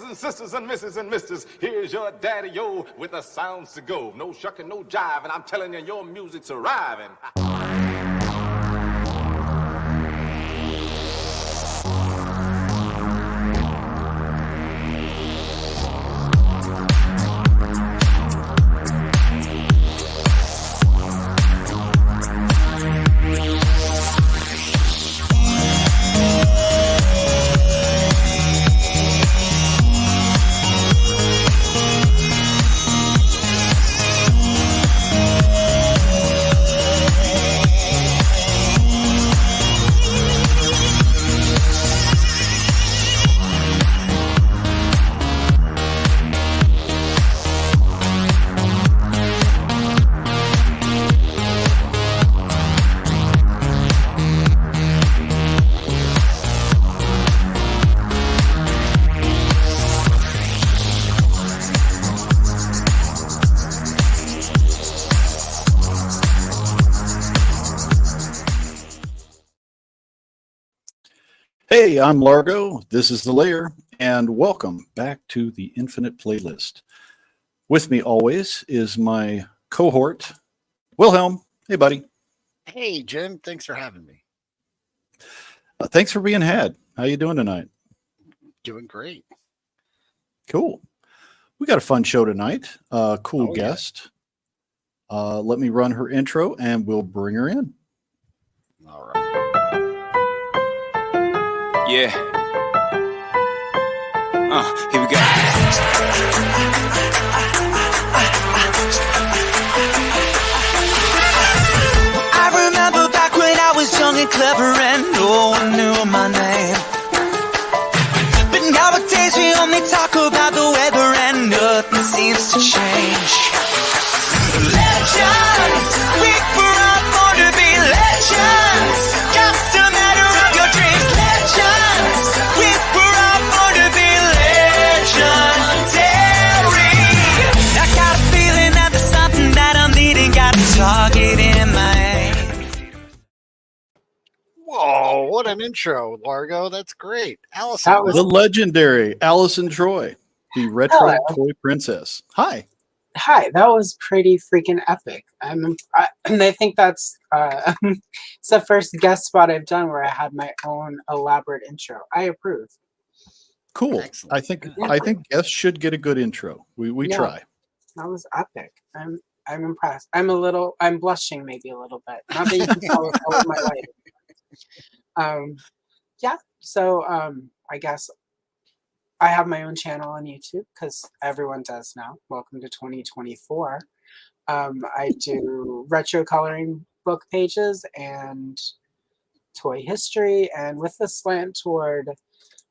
and sisters and misses and misters, here's your daddy-o with the sounds to go. No shucking, no jiving, I'm telling you, your music's arriving. Hey, I'm Largo, this is The Layer, and welcome back to the Infinite Playlist. With me always is my cohort, Wilhelm. Hey, buddy. Hey, Jim. Thanks for having me. Thanks for being had. How you doing tonight? Doing great. Cool. We got a fun show tonight. Cool guest. Yeah. Let me run her intro, and we'll bring her in. All right. Yeah. Here we go. I remember back when I was young and clever and no one knew my name. But nowadays we only talk about the weather and nothing seems to change. Legends, we were all born to be legends. Just a matter of your dreams. Legends, we were all born to be legendary. I got a feeling that there's something that I'm needing. Got a target in my aim. Whoa, what an intro, Largo. That's great. Allison. That was the legendary Allison Troy, the retro toy princess. Hi. Hi, that was pretty freaking epic. And I think that's it's the first guest spot I've done where I had my own elaborate intro. I approve. Cool. Excellent. I think guests should get a good intro. We try. That was epic. I'm impressed. I'm blushing maybe a little bit. Not that you can tell with my light. Yeah. So I guess I have my own channel on YouTube because everyone does now. Welcome to 2024. I do retro coloring book pages and toy history, and with the slant toward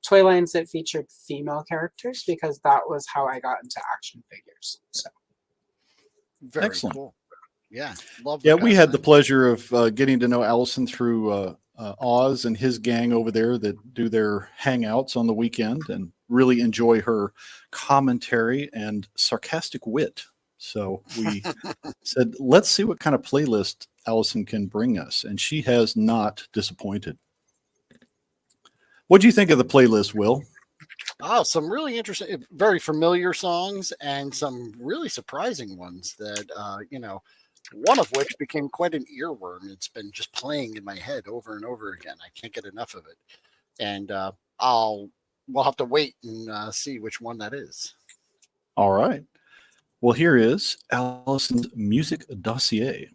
toy lines that featured female characters because that was how I got into action figures. So very excellent. Cool. Yeah, love. Yeah, we had the pleasure of getting to know Allison through Oz and his gang over there that do their hangouts on the weekend and really enjoy her commentary and sarcastic wit. So we said, let's see what kind of playlist Allison can bring us. And she has not disappointed. What do you think of the playlist, Will? Oh, some really interesting, very familiar songs and some really surprising ones that, one of which became quite an earworm. It's been just playing in my head over and over again. I can't get enough of it. And we'll have to wait and see which one that is. All right. Well, here is Allison's music dossier.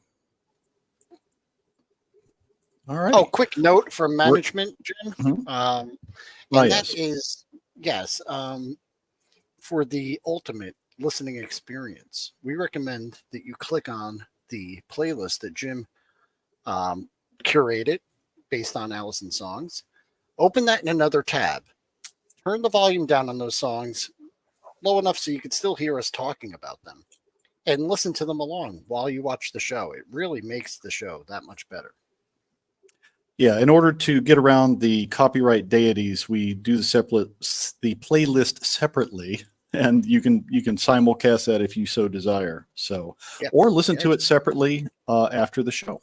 All right. Oh, quick note from management, Jim. Mm-hmm. That is, for the ultimate listening experience, we recommend that you click on the playlist that Jim curated based on Allison's songs. Open that in another tab. Turn the volume down on those songs low enough so you can still hear us talking about them. And listen to them along while you watch the show. It really makes the show that much better. Yeah, in order to get around the copyright deities, we do the playlist separately, and you can simulcast that if you so desire. So, or listen to it separately after the show.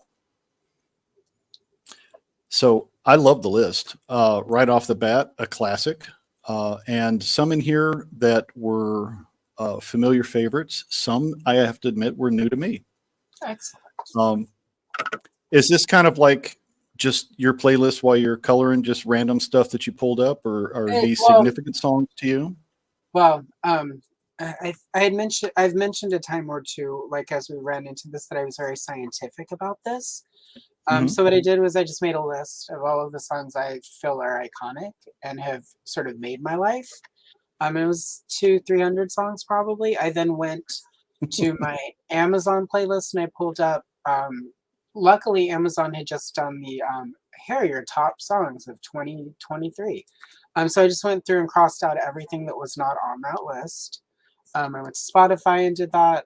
So I love the list. Right off the bat, a classic, and some in here that were familiar favorites. Some, I have to admit, were new to me. Excellent. Is this kind of like just your playlist while you're coloring, just random stuff that you pulled up, or are these significant songs to you? Well, I've mentioned a time or two, like as we ran into this, that I was very scientific about this. So what I did was I just made a list of all of the songs I feel are iconic and have sort of made my life. It was 200-300 songs probably. I then went to my Amazon playlist and I pulled up. Luckily, Amazon had just done the Harrier top songs of 2023. So I just went through and crossed out everything that was not on that list. I went to Spotify and did that.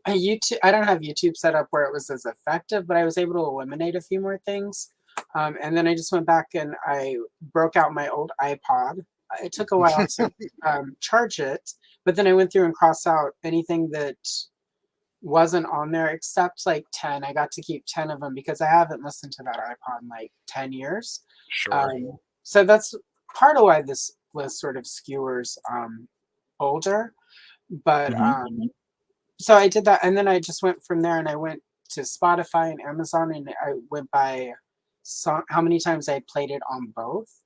YouTube, I don't have YouTube set up where it was as effective, but I was able to eliminate a few more things. And then I just went back and I broke out my old iPod. It took a while to charge it, but then I went through and crossed out anything that wasn't on there except like 10. I got to keep 10 of them because I haven't listened to that iPod in like 10 years. Sure. So that's part of why this list sort of skewers older. But so I did that, and then I just went from there, and I went to Spotify and Amazon, and I went by how many times I played it on both,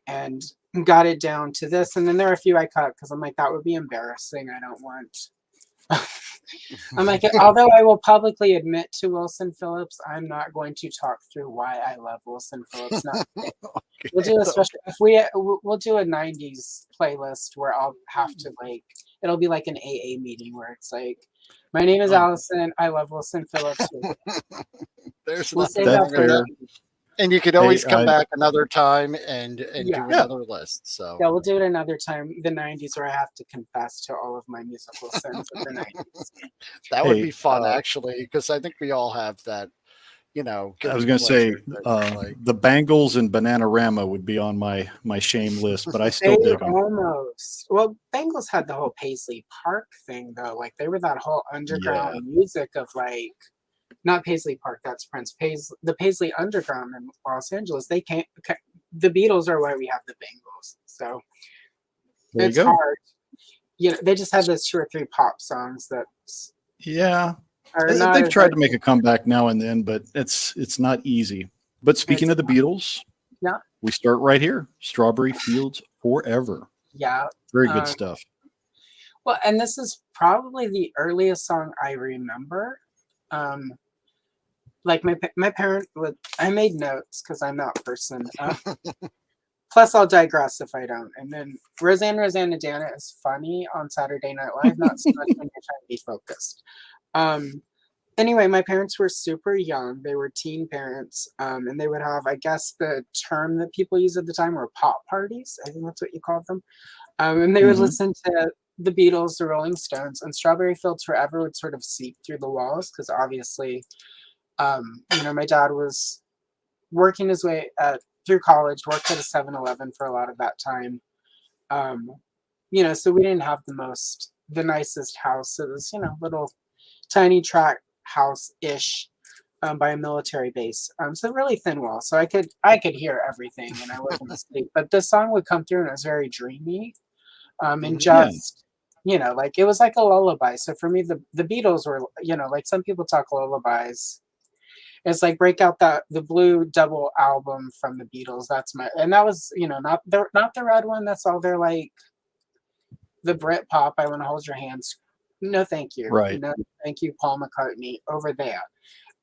and got it down to this. And then there are a few I cut because I'm like, that would be embarrassing. I don't want. I'm like, although I will publicly admit to Wilson Phillips, I'm not going to talk through why I love Wilson Phillips. We'll do a special. We'll do a '90s playlist where I'll have to like. It'll be like an AA meeting where it's like, my name is Allison. I love Wilson Phillips. We'll save that fair. And you could always come back another time and do another list. So yeah, we'll do it another time. The '90s, where I have to confess to all of my musical sins of the '90s. That would be fun, actually, because I think we all have that. You know, I was going to say the Bangles and Bananarama would be on my shame list, but I still dig them. Almost. Well, Bangles had the whole Paisley Park thing, though. Like they were that whole underground music of like, not Paisley Park. That's Prince. The Paisley Underground in Los Angeles. They can't. The Beatles are why we have the Bangles. So it's hard. You know, they just have those 2 or 3 pop songs that. Yeah. They've tried to make a comeback now and then, but it's not easy. But speaking of the Beatles, we start right here. Strawberry Fields Forever. Yeah. Very good stuff. Well, and this is probably the earliest song I remember. Like my parent would, I made notes because I'm that person. Plus, I'll digress if I don't. And then Rosanna Dana is funny on Saturday Night Live, not so much when you're trying to be focused. Anyway, my parents were super young. They were teen parents, and they would have, I guess, the term that people use at the time were pop parties. I think that's what you called them. And they would listen to the Beatles, the Rolling Stones, and Strawberry Fields Forever would sort of seep through the walls because obviously, my dad was working his way through college, worked at a 7-Eleven for a lot of that time. So we didn't have the nicest house. It was, little tiny tract house-ish by a military base. So really thin walls. So I could hear everything and I wasn't asleep. But this song would come through and it was very dreamy. And just, like it was like a lullaby. So for me, the Beatles were, like some people talk lullabies. It's like break out the blue double album from the Beatles. And that was, not the red one. That's all they're like the Brit pop. I want to hold your hands. No, thank you. Right. No, thank you, Paul McCartney over there.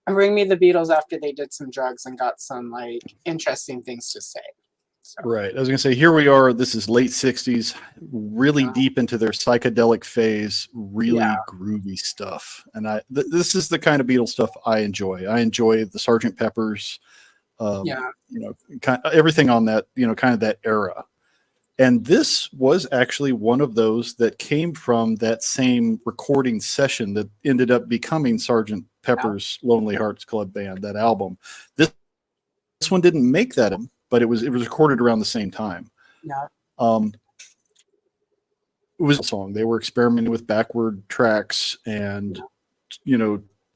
And bring me the Beatles after they did some drugs and got some like interesting things to say. So. Right. I was going to say, here we are. This is late 60s, really deep into their psychedelic phase, really groovy stuff. And this is the kind of Beatles stuff I enjoy. I enjoy the Sgt. Pepper's, everything on that, kind of that era. And this was actually one of those that came from that same recording session that ended up becoming Sgt. Pepper's Lonely Hearts Club Band, that album. This one didn't make that, but it was recorded around the same time. Yeah. It was a song. They were experimenting with backward tracks and,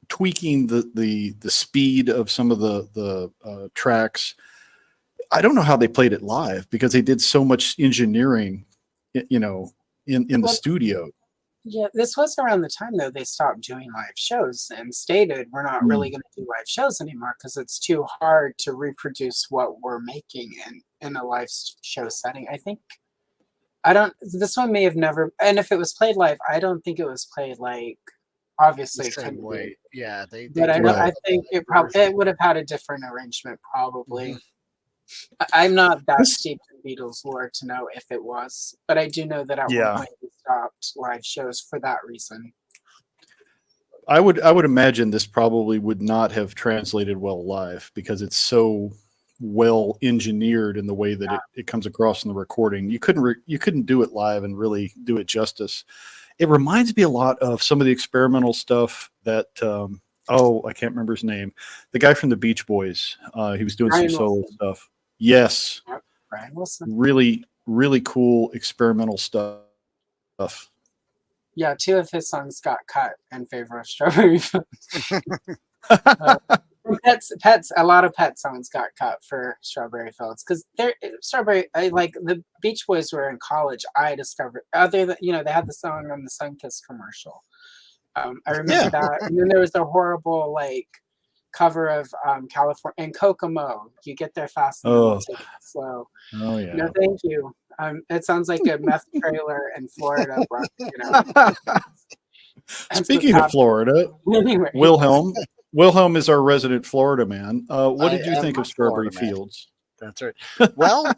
tweaking the speed of some of the tracks. I don't know how they played it live because they did so much engineering, in the Well, studio. yeah, this was around the time though they stopped doing live shows and stated we're not really going to do live shows anymore because it's too hard to reproduce what we're making in a live show setting. I think I don't. This one may have never. And if it was played live, I don't think it was played like. The Obviously, it same couldn't be. way. Yeah, they But I do don't. Right. I think it probably it would have had a different arrangement. Probably. I'm not that This, steeped in Beatles lore to know if it was, but I do know that at one yeah, point they stopped live shows for that reason. I would imagine this probably would not have translated well live because it's so well engineered in the way that it comes across in the recording. You couldn't do it live and really do it justice. It reminds me a lot of some of the experimental stuff that I can't remember his name. The guy from the Beach Boys. He was doing some Brian solo Wilson. stuff. Yes, Yep, Brian Wilson. really, really cool experimental stuff. Yeah, 2 of his songs got cut in favor of Strawberry Fields. Pets. A lot of Pet songs got cut for Strawberry Fields because they're Strawberry. I like the Beach Boys were in college. I discovered other than they had the song on the Sunkist commercial. I remember that, and then there was a horrible cover of California and Kokomo. You get there fast and we'll take it slow. Oh yeah. No, thank you. It sounds like a meth trailer in Florida. Speaking of Florida, anyway. Wilhelm is our resident Florida man. What did you am think a of Strawberry Florida man. Fields? That's right. Well,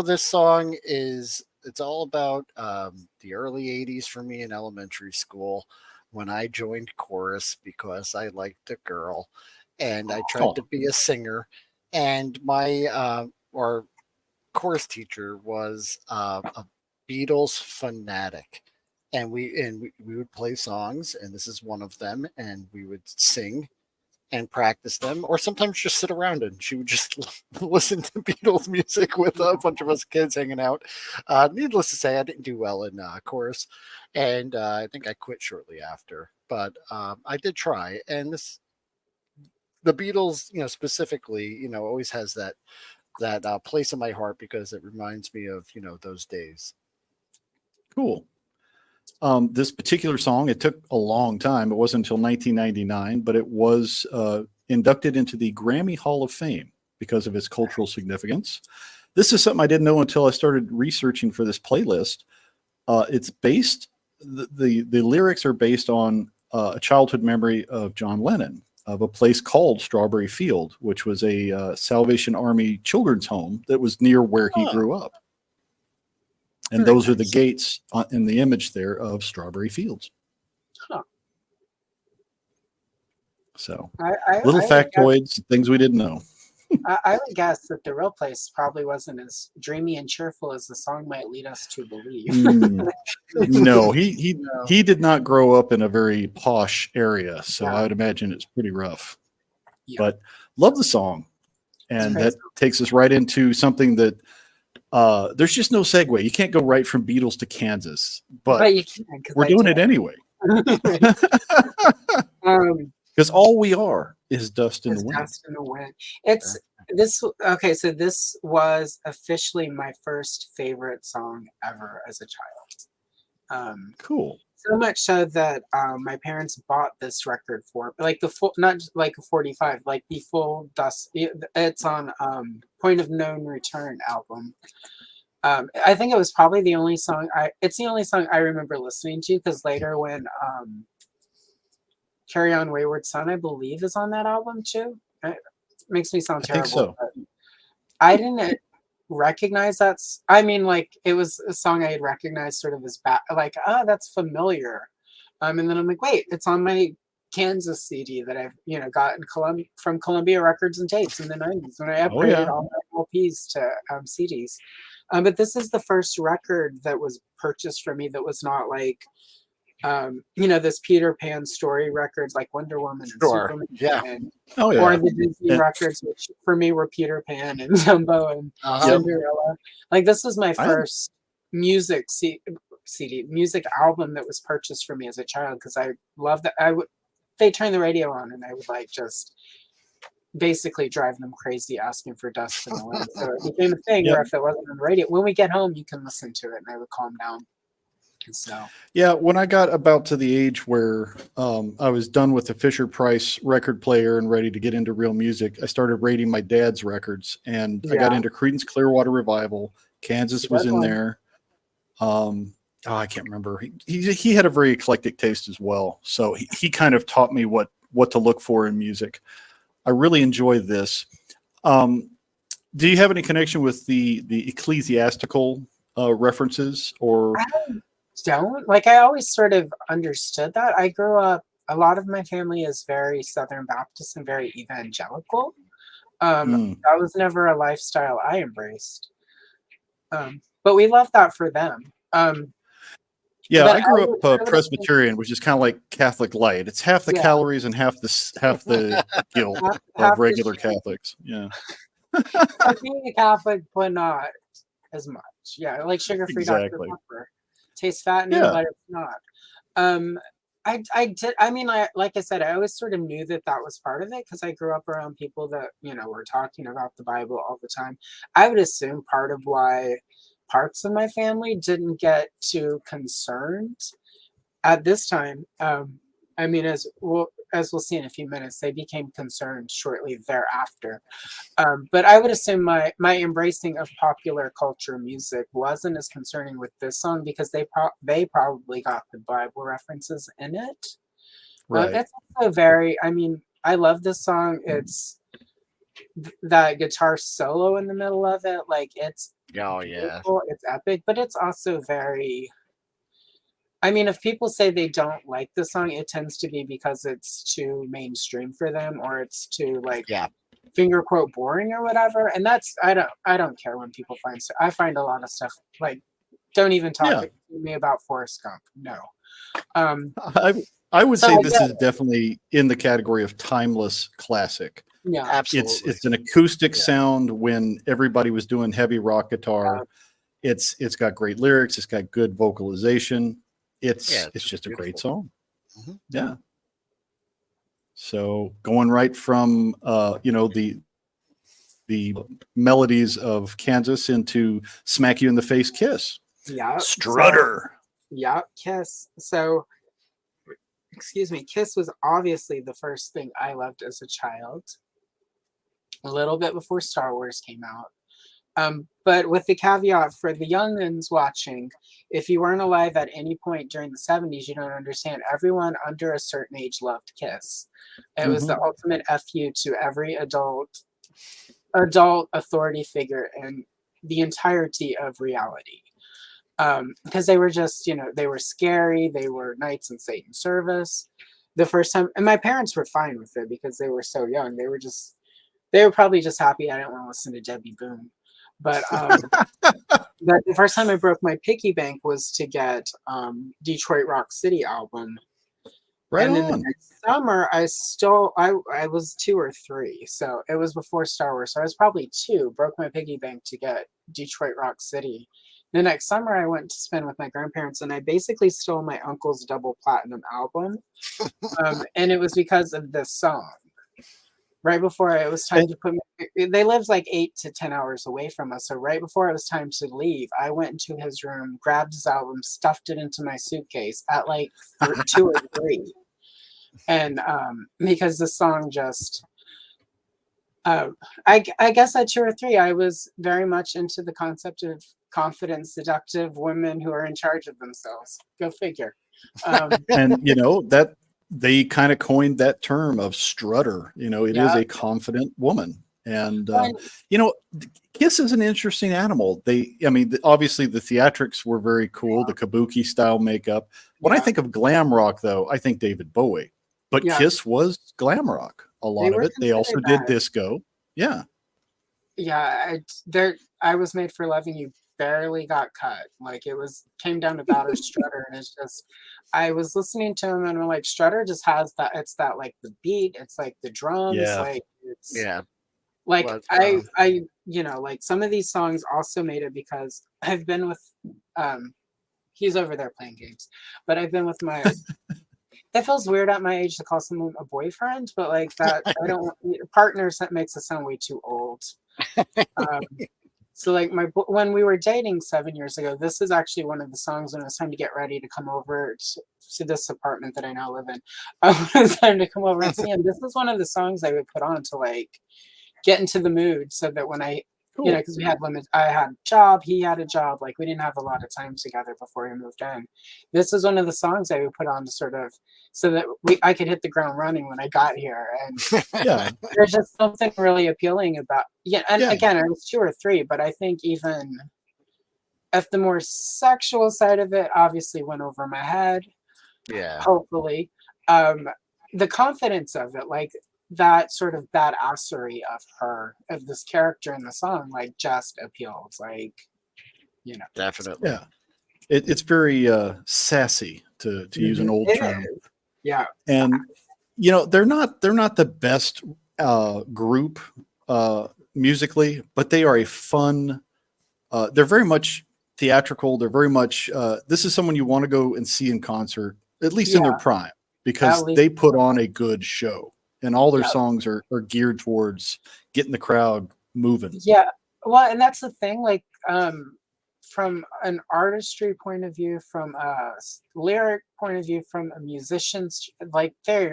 this song it's all about the early 80s for me in elementary school when I joined chorus because I liked a girl and I tried to be a singer. And my our chorus teacher was a Beatles fanatic. And we would play songs, and this is one of them, and we would sing and practice them, or sometimes just sit around and she would just listen to Beatles music with a bunch of us kids hanging out. Needless to say, I didn't do well in chorus, and I think I quit shortly after. But I did try, and the Beatles, specifically, always has that place in my heart because it reminds me of those days. Cool. This particular song, it took a long time. It wasn't until 1999, but it was inducted into the Grammy Hall of Fame because of its cultural significance. This is something I didn't know until I started researching for this playlist. It's based, the lyrics are based on a childhood memory of John Lennon of a place called Strawberry Field, which was a Salvation Army children's home that was near where he grew up. And Very those are the nice. gates in the image there of Strawberry Fields. Huh. So I little would factoids, things we didn't know. I would guess that the real place probably wasn't as dreamy and cheerful as the song might lead us to believe. No, No. he did not grow up in a very posh area, so Yeah. I would imagine it's pretty rough. Yeah. But love the song, and It's that takes us right into something that there's just no segue. You can't go right from Beatles to Kansas, but you can, 'cause we're I doing did. it anyway because all we are is dust in It's the wind. dust in the wind. It's this. Okay, so this was officially my first favorite song ever as a child. Cool. So much so that my parents bought this record for the full, not just like a 45, like the full dust. It's on Point of Known Return album. I think it was probably the only song it's the only song I remember listening to because later when Carry On Wayward Son, I believe, is on that album too. It makes me sound I think terrible. so. But I didn't recognize that. I mean, it was a song I had recognized sort of as that's familiar. And then I'm like, wait, it's on my Kansas CD that I've got from Columbia Records and Tapes in the 90s when I upgraded all my LPs to CDs. But this is the first record that was purchased for me that was not this Peter Pan story records like Wonder Woman and Superman and or the Disney records, which for me were Peter Pan and Dumbo and Cinderella. This was my first music music album that was purchased for me as a child because I loved that. They turned the radio on and I would just basically drive them crazy asking for Dust in the Wind. So it became a thing Yep. where if it wasn't on the radio, when we get home, you can listen to it, and I would calm down. And so Yeah, when I got about to the age where I was done with the Fisher Price record player and ready to get into real music, I started rating my dad's records, and I got yeah, into Creedence Clearwater Revival. Kansas it's a was good in one. there. I can't remember. He had a very eclectic taste as well, so he kind of taught me what to look for in music. I really enjoy this. Do you have any connection with the ecclesiastical references or? I don't like. I always sort of understood that. I grew up. A lot of my family is very Southern Baptist and very evangelical. Mm, That was never a lifestyle I embraced. But we love that for them. yeah, But I grew I up would assume, Presbyterian, which is kind of like Catholic light. It's half the yeah, calories and half the guilt of half the regular shame. Catholics. Yeah, Like being a Catholic, but not as much. Yeah, like sugar-free Dr. exactly. Pepper. Tastes fattening, Yeah, but it's not. Um, I did. I mean, like I said, I always sort of knew that that was part of it because I grew up around people that were talking about the Bible all the time. I would assume part of why parts of my family didn't get too concerned at this time. I mean, as we'll see in a few minutes, they became concerned shortly thereafter. But I would assume my embracing of popular culture music wasn't as concerning with this song because they probably got the Bible references in it. right. It's also very. I mean, I love this song. It's that guitar solo in the middle of it. Like it's Oh yeah. beautiful. It's epic, but it's also very. I mean, if people say they don't like the song, it tends to be because it's too mainstream for them, or it's too like Yeah. finger quote boring or whatever. And that's I don't care when people find stuff. I find a lot of stuff like don't even talk Yeah, to me about Forrest Gump. No. Um. I I would So say I this get is it. definitely in the category of timeless classic. Yeah. Absolutely. It's an acoustic Yeah. sound when everybody was doing heavy rock Uh, guitar. It's got great lyrics. It's got good vocalization. Yeah. It's just a great Beautiful. song. Mhm. Yeah. So going right from the melodies of Kansas into smack you in the face kiss. yeah. So Strutter. yeah. Kiss. So excuse me. Kiss was obviously the first thing I loved as a child. A little bit before Star Wars came out. But with the caveat for the youngins watching, if you weren't alive at any point during the 70s, you don't understand. Everyone under a certain age loved Kiss. It was the Hmm. ultimate FU to every adult authority figure in the entirety of reality. Because they were just, they were scary. They were knights in Satan's service. The first time, and my parents were fine with it because they were so young. They were probably just happy I didn't want to listen to Debbie Boone. But the first time I broke my piggy bank was to get Detroit Rock City album. Right And then the on. next summer I was 2 or 3. So it was before Star Wars. So I was probably 2, broke my piggy bank to get Detroit Rock City. The next summer I went to spend with my grandparents and I basically stole my uncle's double platinum album. And it was because of this song. Right before it was time And to they lived like 8 to 10 hours away from us. So right before it was time to leave, I went into his room, grabbed his album, stuffed it into my suitcase at like 2 or 3. And because the song just, I guess at 2 or 3, I was very much into the concept of confident, seductive women who are in charge of themselves. Go figure. and that they kind of coined that term of strutter. It is Yeah. a confident woman. And And you know, Kiss is an interesting animal. I mean, obviously the theatrics were very cool, the kabuki style makeup. When I yeah, think of glam rock, though, I think David Bowie. But yeah, Kiss was glam rock. A they lot of were it. They also considered did that. disco. Yeah. Yeah, I was made for loving you barely got cut. Like it came down to Bowder Strutter, and it's just I was listening to him and I'm like, Strutter just has that. It's that like the beat. It's like the drums. Yeah. Like it's Yeah. like But I like some of these songs also made it because I've been with he's over there playing games, but I've been with my That feels weird at my age to call someone a boyfriend, but like that, I don't partners. That makes us sound way too old. Um, so like when we were dating 7 years ago, this is actually one of the songs when it was time to get ready to come over to this apartment that I now live in. When it was time to come over and see him. This is one of the songs I would put on to like get into the mood, so that when I, you know, Cool. because we had limit, I had a job, he had a job, like we didn't have a lot of time together before we moved in. This is one of the songs I would put on to sort of so that I could hit the ground running when I got here. And Yeah. there's just something really appealing about, yeah. And Yeah. again, I was 2 or 3, but I think even if the more sexual side of it obviously went over my head, Yeah. hopefully, the confidence of it, like that sort of badassery of this character in the song, like just appeals, like, you know. Definitely. Yeah. It's very sassy to use an old It term. is. Yeah. And you know, they're not the best group musically, but they are a fun. They're very much theatrical. They're very much. This is someone you want to go and see in concert, at least in their Yeah. prime, because At least. they put on a good show, and all their Yeah. songs are geared towards getting the crowd moving. Yeah. Well, and that's the thing, like, from an artistry point of view, from a lyric point of view, from a musician's, like they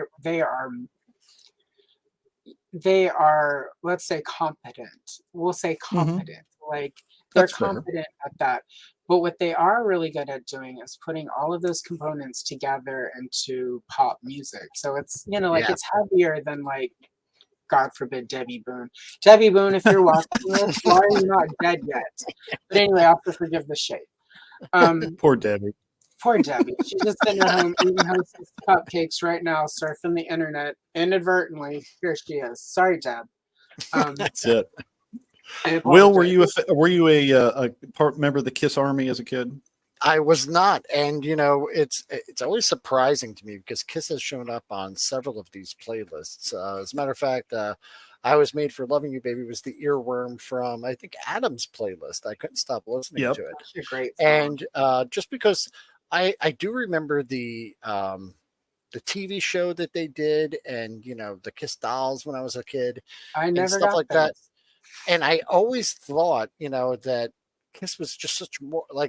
are, let's say, competent. We'll say competent. Like they're That's fair. competent at that. But what they are really good at doing is putting all of those components together into pop music. So it's, you know, like Yeah. it's heavier than like, God forbid, Debbie Boone. Debbie Boone, if you're watching this, why are you not dead yet? But anyway, I'll have to forgive the shade. Poor Debbie. Poor Debbie. She's just sitting at home eating Hostess cupcakes right now, surfing the internet inadvertently. Here she is. Sorry, Deb. That's it. I Will, apologize. were you a part member of the Kiss Army as a kid? I was not, and you know, it's always surprising to me because Kiss has shown up on several of these playlists. As a matter of fact, I Was Made for Loving You, Baby was the earworm from, I think, Adam's playlist. I couldn't stop listening Yep. to it, Such a great song. and just because I do remember the TV show that they did, and you know, the Kiss dolls when I was a kid I and never stuff got like that. this. And I always thought, you know, that Kiss was just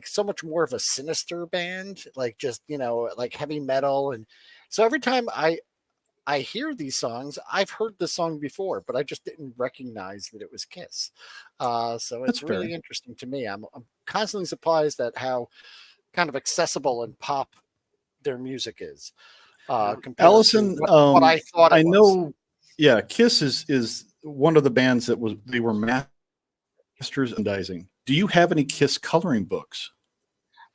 so much more of a sinister band, like just, you know, like heavy metal. And so every time I hear these songs, I've heard the song before, but I just didn't recognize that it was Kiss. So That's it's really fair. interesting to me. I'm constantly surprised at how kind of accessible and pop their music is. Compared Allison, to what I thought it I was. know. Yeah, Kiss is one of the bands that they were masters of merchandising. Do you have any Kiss coloring books?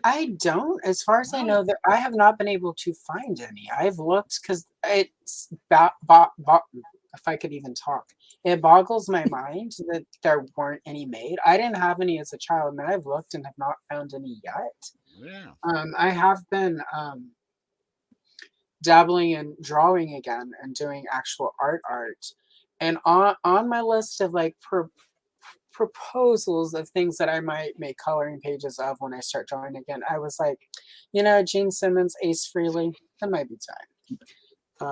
I don't. As far as I know, that I have not been able to find any. I've looked because it's if I could even talk, it boggles my mind that there weren't any made. I didn't have any as a child, and I've looked and have not found any yet. Yeah. I have been dabbling in drawing again and doing actual art, and on my list of like proposals of things that I might make coloring pages of when I start drawing again, I was like, you know, Gene Simmons, Ace Frehley, that might be time.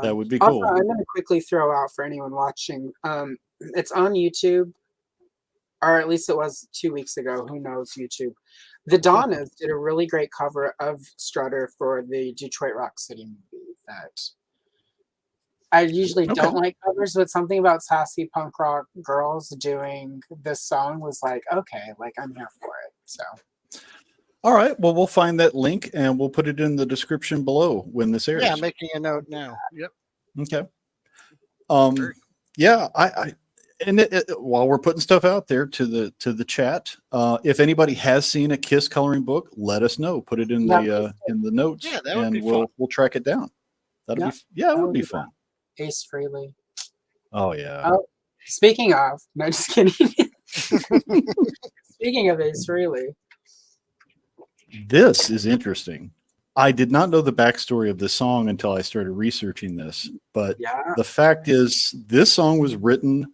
That would be Also, cool. I'm going to quickly throw out for anyone watching. It's on YouTube, or at least it was 2 weeks ago. Who knows YouTube? The Donnas did a really great cover of Strutter for the Detroit Rock City movie. That I usually Okay. don't like covers, but something about sassy punk rock girls doing this song was like, okay, like I'm here for it. So, All right. Well, we'll find that link and we'll put it in the description below when this airs. Yeah, I'm making a note now. Yep. Okay. Yeah. While we're putting stuff out there to the chat, if anybody has seen a Kiss coloring book, let us know. Put it in the notes, Yeah, that would and be fun. we'll track it down. It would be fun. Ace Frehley. Oh yeah. Oh, speaking of, no, just kidding. Speaking of Ace Frehley, This is interesting. I did not know the backstory of this song until I started researching this. But the fact is, this song was written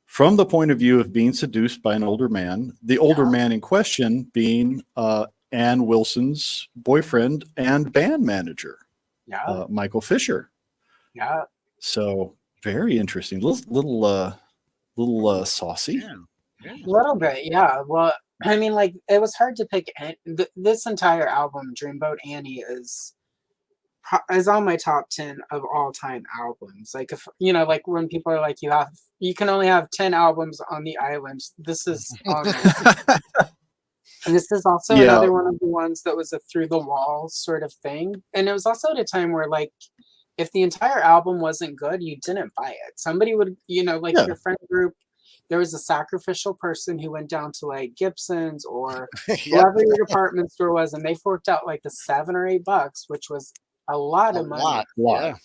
from the point of view of being seduced by an older man. The older man in question being Ann Wilson's boyfriend and band manager. Yeah. Michael Fisher. Yeah. So very interesting. Little saucy. Yeah. A little bit, yeah. Well, I mean, like, it was hard to pick. This entire album, Dreamboat Annie, is on my top 10 of all time albums. Like, if you know, like when people are like, you can only have 10 albums on the island. This is on there. And this is also Yeah. another one of the ones that was a through the wall sort of thing. And it was also at a time where, like, if the entire album wasn't good, you didn't buy it. Somebody would, like Yeah. your friend group, there was a sacrificial person who went down to like Gibson's or whoever your department store was, and they forked out like the $7 or $8, which was a lot of money. Yeah.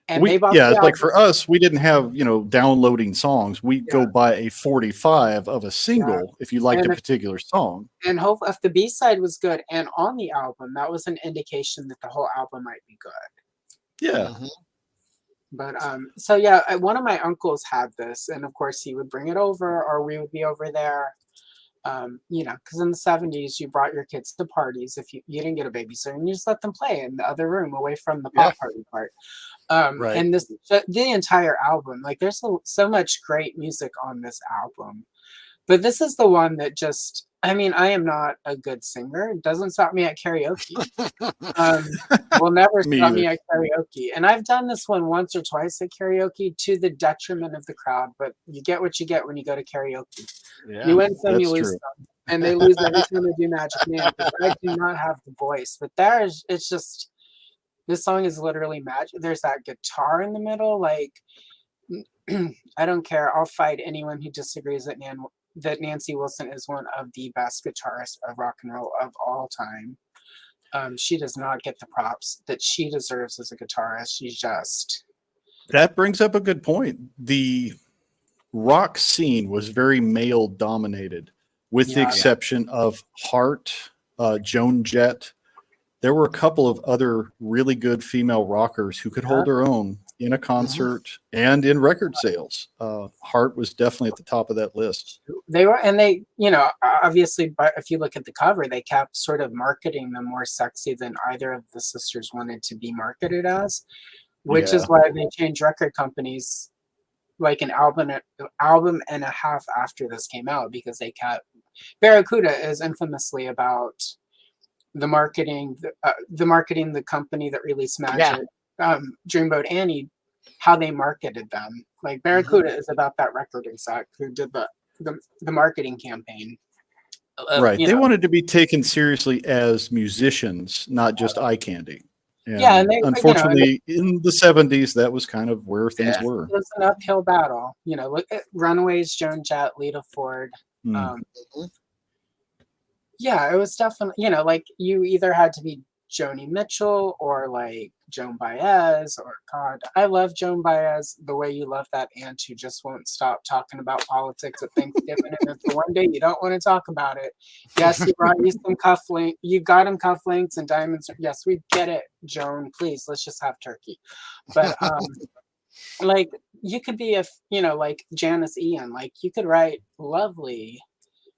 And they bought it's like for us, we didn't have, downloading songs. We go buy a 45 of a single if you liked a particular song. And hope if the B-side was good and on the album, that was an indication that the whole album might be good. Yeah. Mm-hmm. But so yeah, one of my uncles had this, and of course he would bring it over, or we would be over there. Because in the 70s, you brought your kids to parties if you didn't get a babysitter, and you just let them play in the other room away from the pop party part. Right. And the entire album, like there's so much great music on this album, but this is the one that just, I mean, I am not a good singer. It doesn't stop me at karaoke. Will never stop me at karaoke. And I've done this one once or twice at karaoke to the detriment of the crowd, but you get what you get when you go to karaoke. Yeah, you win some, you lose true. some. And they lose every time they do Magic Man. I do not have the voice. But it's just, this song is literally magic. There's that guitar in the middle. Like, I don't care. I'll fight anyone who disagrees that Nancy Wilson is one of the best guitarists of rock and roll of all time. She does not get the props that she deserves as a guitarist. She's just... That brings up a good point. The rock scene was very male dominated, with the exception of Hart, Joan Jett. There were a couple of other really good female rockers who could hold their own in a concert and in record sales. Hart was definitely at the top of that list. They were, and they, obviously, but if you look at the cover, they kept sort of marketing them more sexy than either of the sisters wanted to be marketed as, which is why they changed record companies like an album and a half after this came out, because they kept... Barracuda is infamously about the marketing the company that released Magic, Dreamboat Annie, how they marketed them. Like Barracuda is about that record exec who did the marketing campaign. Right. They wanted to be taken seriously as musicians, not just eye candy. And they, unfortunately, in the 70s, that was kind of where things were. It was an uphill battle. Look at Runaways, Joan Jett, Lita Ford. Yeah, it was definitely, like you either had to be Joni Mitchell or like Joan Baez, or God, I love Joan Baez the way you love that aunt who just won't stop talking about politics at Thanksgiving. And if the one day you don't want to talk about it, yes, you brought you some cufflinks, you got him cufflinks and diamonds. Yes, we get it, Joan, please, let's just have turkey. But like you could be like Janice Ian, like you could write lovely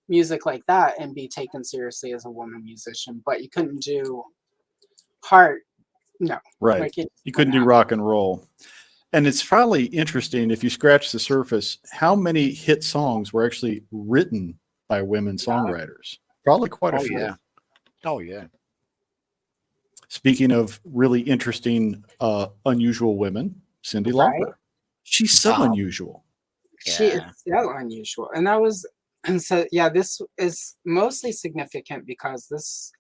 music like that and be taken seriously as a woman musician, but you couldn't do Heart. No. Right. Like you couldn't do rock and roll. And it's probably interesting, if you scratch the surface, how many hit songs were actually written by women songwriters. Probably quite a few. Yeah. Oh, yeah. Speaking of really interesting, unusual women, Cyndi Lauper. She's so unusual. She is so unusual. And that was... And so, this is mostly significant because this,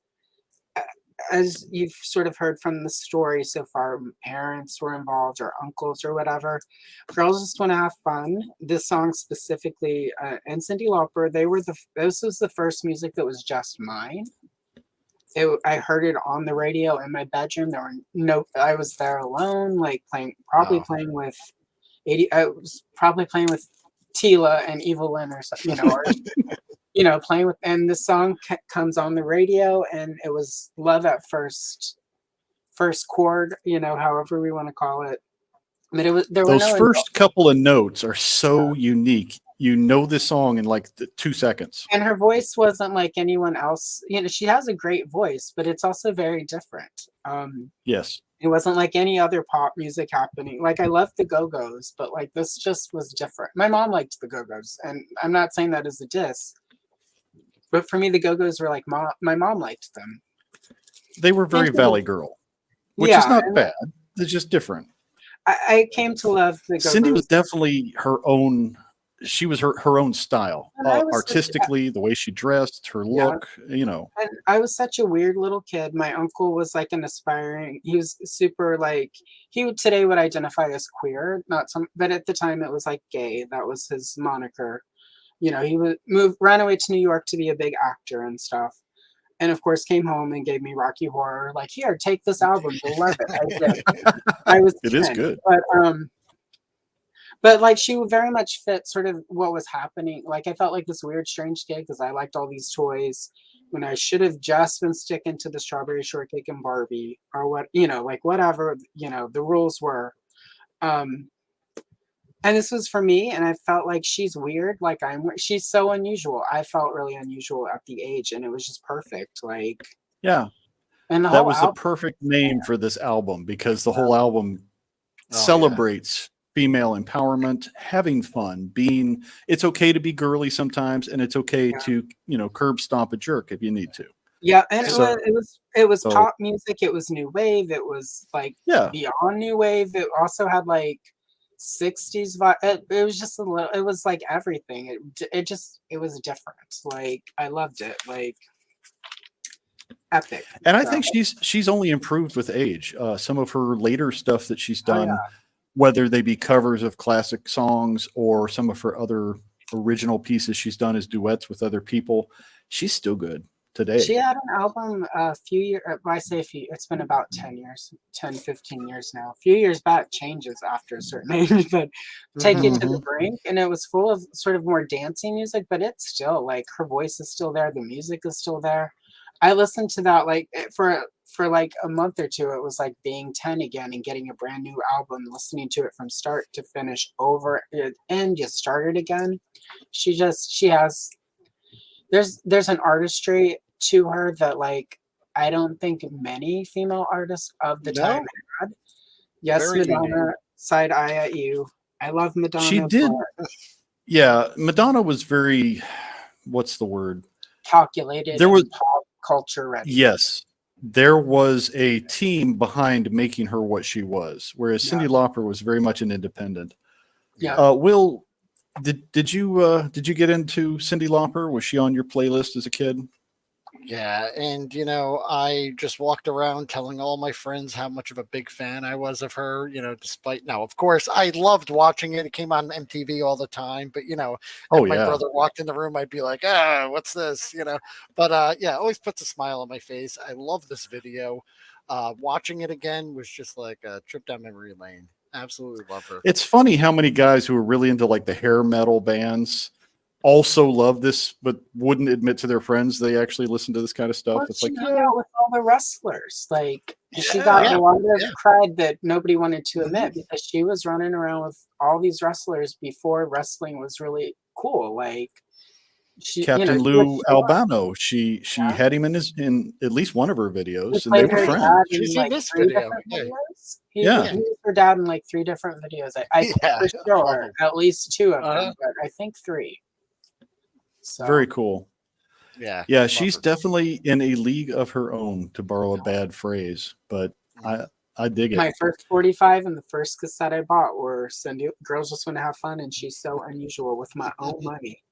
as you've sort of heard from the story so far, parents were involved or uncles or whatever. Girls just want to have fun. This song specifically, and Cyndi Lauper, this was the first music that was just mine. I heard it on the radio in my bedroom. I was there alone, like playing with Tila and Evelyn or something, or playing with, and the song comes on the radio, and it was love at first chord, however we want to call it. But those first couple of notes are so unique. you know this song in like 2 seconds. And her voice wasn't like anyone else. You know, she has a great voice, but it's also very different. Yes. It wasn't like any other pop music happening. Like I loved the Go-Go's, but like this just was different. My mom liked the Go-Go's, and I'm not saying that as a diss, but for me, the Go-Go's were like my mom liked them. They were very And- Valley Girl, which is Yeah, not and bad. It's just different. I came to love the Go-Go's. Cindy was definitely her own. She was her own style, And I was artistically, the way she dressed, her Yeah. look. You know, And I was such a weird little kid. My uncle was like an aspiring. He was super like he would today would identify as queer, not some, but at the time it was like gay. That was his moniker. You know, he ran away to New York to be a big actor and stuff. And of course, came home and gave me Rocky Horror. Like, here, take this album. You'll love it. I did. I was. it is 10, good. But like she would very much fit sort of what was happening. Like I felt like this weird, strange kid because I liked all these toys when I should have just been sticking to the Strawberry Shortcake and Barbie or what, you know, like whatever, you know, the rules were. And this was for me, and I felt like she's weird. Like she's so unusual. I felt really unusual at the age, and it was just perfect. Like, Yeah, and the that whole was the album, perfect name for this album because the whole album yeah. celebrates female empowerment, having fun, it's okay to be girly sometimes, and it's okay to, you know, curb stomp a jerk if you need to. Yeah, and So- it was so- pop music. It was new wave. It was like Yeah. beyond new wave. It also had like 60s vibe. It was just a little. It was like everything. It was different. Like I loved it. Like epic. And I So, think she's only improved with age. Some of her later stuff that she's Oh, done, yeah. whether they be covers of classic songs or some of her other original pieces she's done as duets with other people, she's still good today. She had an album a few years. I say a few. It's been about 10 years, 10, 15 years now. A few years back changes after a certain age, but Take It to the Brink, and it was full of sort of more dancing music, but it's still like her voice is still there, the music is still there. I listened to that like for like a month or two. It was like being 10 again and getting a brand new album, listening to it from start to finish over and just started again. She has there's an artistry to her that like I don't think many female artists of the time had. Yes, Very Madonna, unique. side eye at you. I love Madonna. She did. but Yeah, Madonna was very, what's the word? calculated. There was- and pop culture ready. Yes, there was a team behind making her what she was, whereas Cyndi Lauper was very much an independent. Yeah. Will, did you get into Cyndi Lauper? Was she on your playlist as a kid? Yeah, and you know, I just walked around telling all my friends how much of a big fan I was of her, you know, despite now, of course, I loved watching it. It came on MTV all the time, but you know, Oh, if my yeah. brother walked in the room, I'd be like, what's this? You know, but yeah, always puts a smile on my face. I love this video. Watching it again was just like a trip down memory lane. Absolutely love her. It's funny how many guys who are really into like the hair metal bands also love this, but wouldn't admit to their friends they actually listen to this kind of stuff. Well, It's she like, hung out with all the wrestlers. Like she got a lot of cred that nobody wanted to admit because she was running around with all these wrestlers before wrestling was really cool. Like she, Captain you know, Lou Albano, she had him in at least one of her He videos, and they played were her friends. dad in She's in like this 3 video, different yeah. videos. Yeah. He was her dad in like 3 different videos. I Yeah. for sure at least 2 of Uh-huh. them, but I think 3. So Very cool. Yeah. Yeah, love she's her. definitely in a league of her own, to borrow a bad phrase, but I dig it. my first 45 and the first cassette I bought were Girls Just Want to Have Fun, and She's So Unusual with my own money.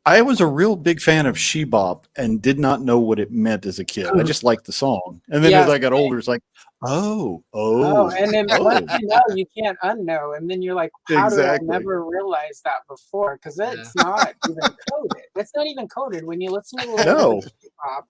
I was a real big fan of She Bop and did not know what it meant as a kid. I just liked the song. And then as I got older, it's like, oh. And then once you know, you can't unknow. And then you're like, how Exactly. did I never realize that before? Because it's not even coded. It's not even coded. When you listen to the No. pop,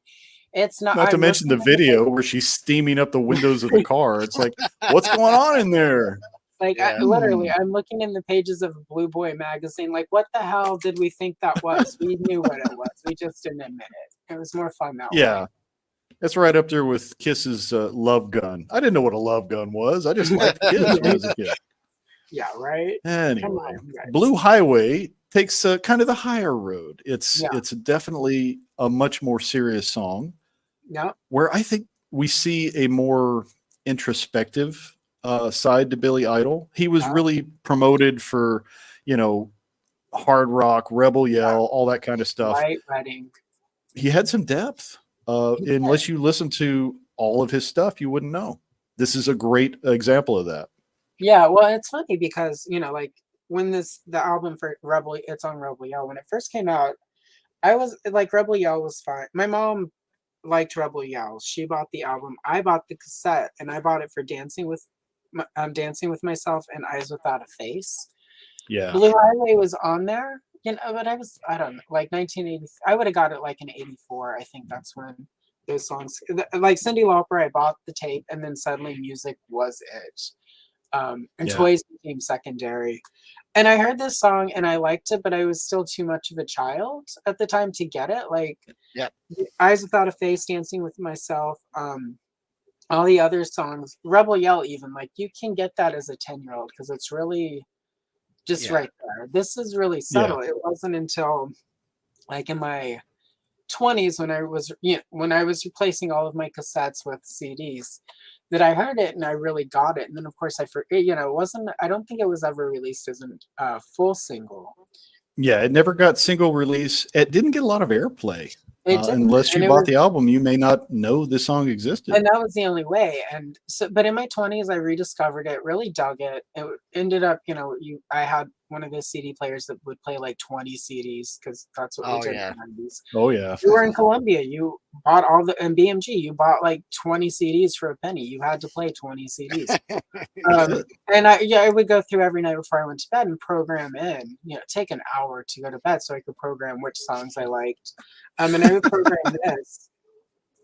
it's not. Not to I'm mention the listening to video where she's steaming up the windows of the car. It's like, what's going on in there? Like Yeah. literally, I'm looking in the pages of Blue Boy magazine. Like, what the hell did we think that was? We knew what it was. We just didn't admit it. It was more fun that way. Yeah. That's right up there with Kiss's Love Gun. I didn't know what a love gun was. I just liked Kiss when I was a kid. Yeah, right. Come Anyway, on, you guys. Blue Highway takes kind of the higher road. Yeah. It's definitely a much more serious song Yeah. where I think we see a more introspective side to Billy Idol. He was Yeah. really promoted for, you know, hard rock, rebel Yeah. yell, all that kind of stuff. White Wedding. He had some depth. He Unless did. you listen to all of his stuff, you wouldn't know. This is a great example of that. Yeah, well, it's funny because like when the album for Rebel, it's on Rebel Yell. When it first came out, I was like, Rebel Yell was fine. My mom liked Rebel Yell. She bought the album. I bought the cassette, and I bought it for Dancing with Myself and Eyes Without a Face. Yeah. Blue Highway was on there, but I don't know, like 1980. I would have got it like in '84. I think that's when those songs, like Cyndi Lauper, I bought the tape, and then suddenly music was it. And Yeah. toys became secondary. And I heard this song and I liked it, but I was still too much of a child at the time to get it. Like, Yeah. Eyes Without a Face, Dancing with Myself, all the other songs, Rebel Yell, even like you can get that as a 10-year-old because it's really just Yeah. right there. This is really Yeah. subtle. It wasn't until like in my 20s when I was replacing all of my cassettes with CDs that I heard it and I really got it. And then of course I forget, it wasn't, I don't think it was ever released as a full single. Yeah, it never got single release. It didn't get a lot of airplay. It didn't, Unless and you it bought was, the album, you may not know this song existed. and that was the only way. And so, but in my 20s, I rediscovered it, really dug it. It ended up, I had one of those CD players that would play like 20 CDs because that's what we Oh, did yeah. in the 90s. Oh yeah. You were in Colombia, you bought and BMG, you bought like 20 CDs for a penny. You had to play 20 CDs. And I would go through every night before I went to bed and program in, take an hour to go to bed so I could program which songs I liked. And I would program this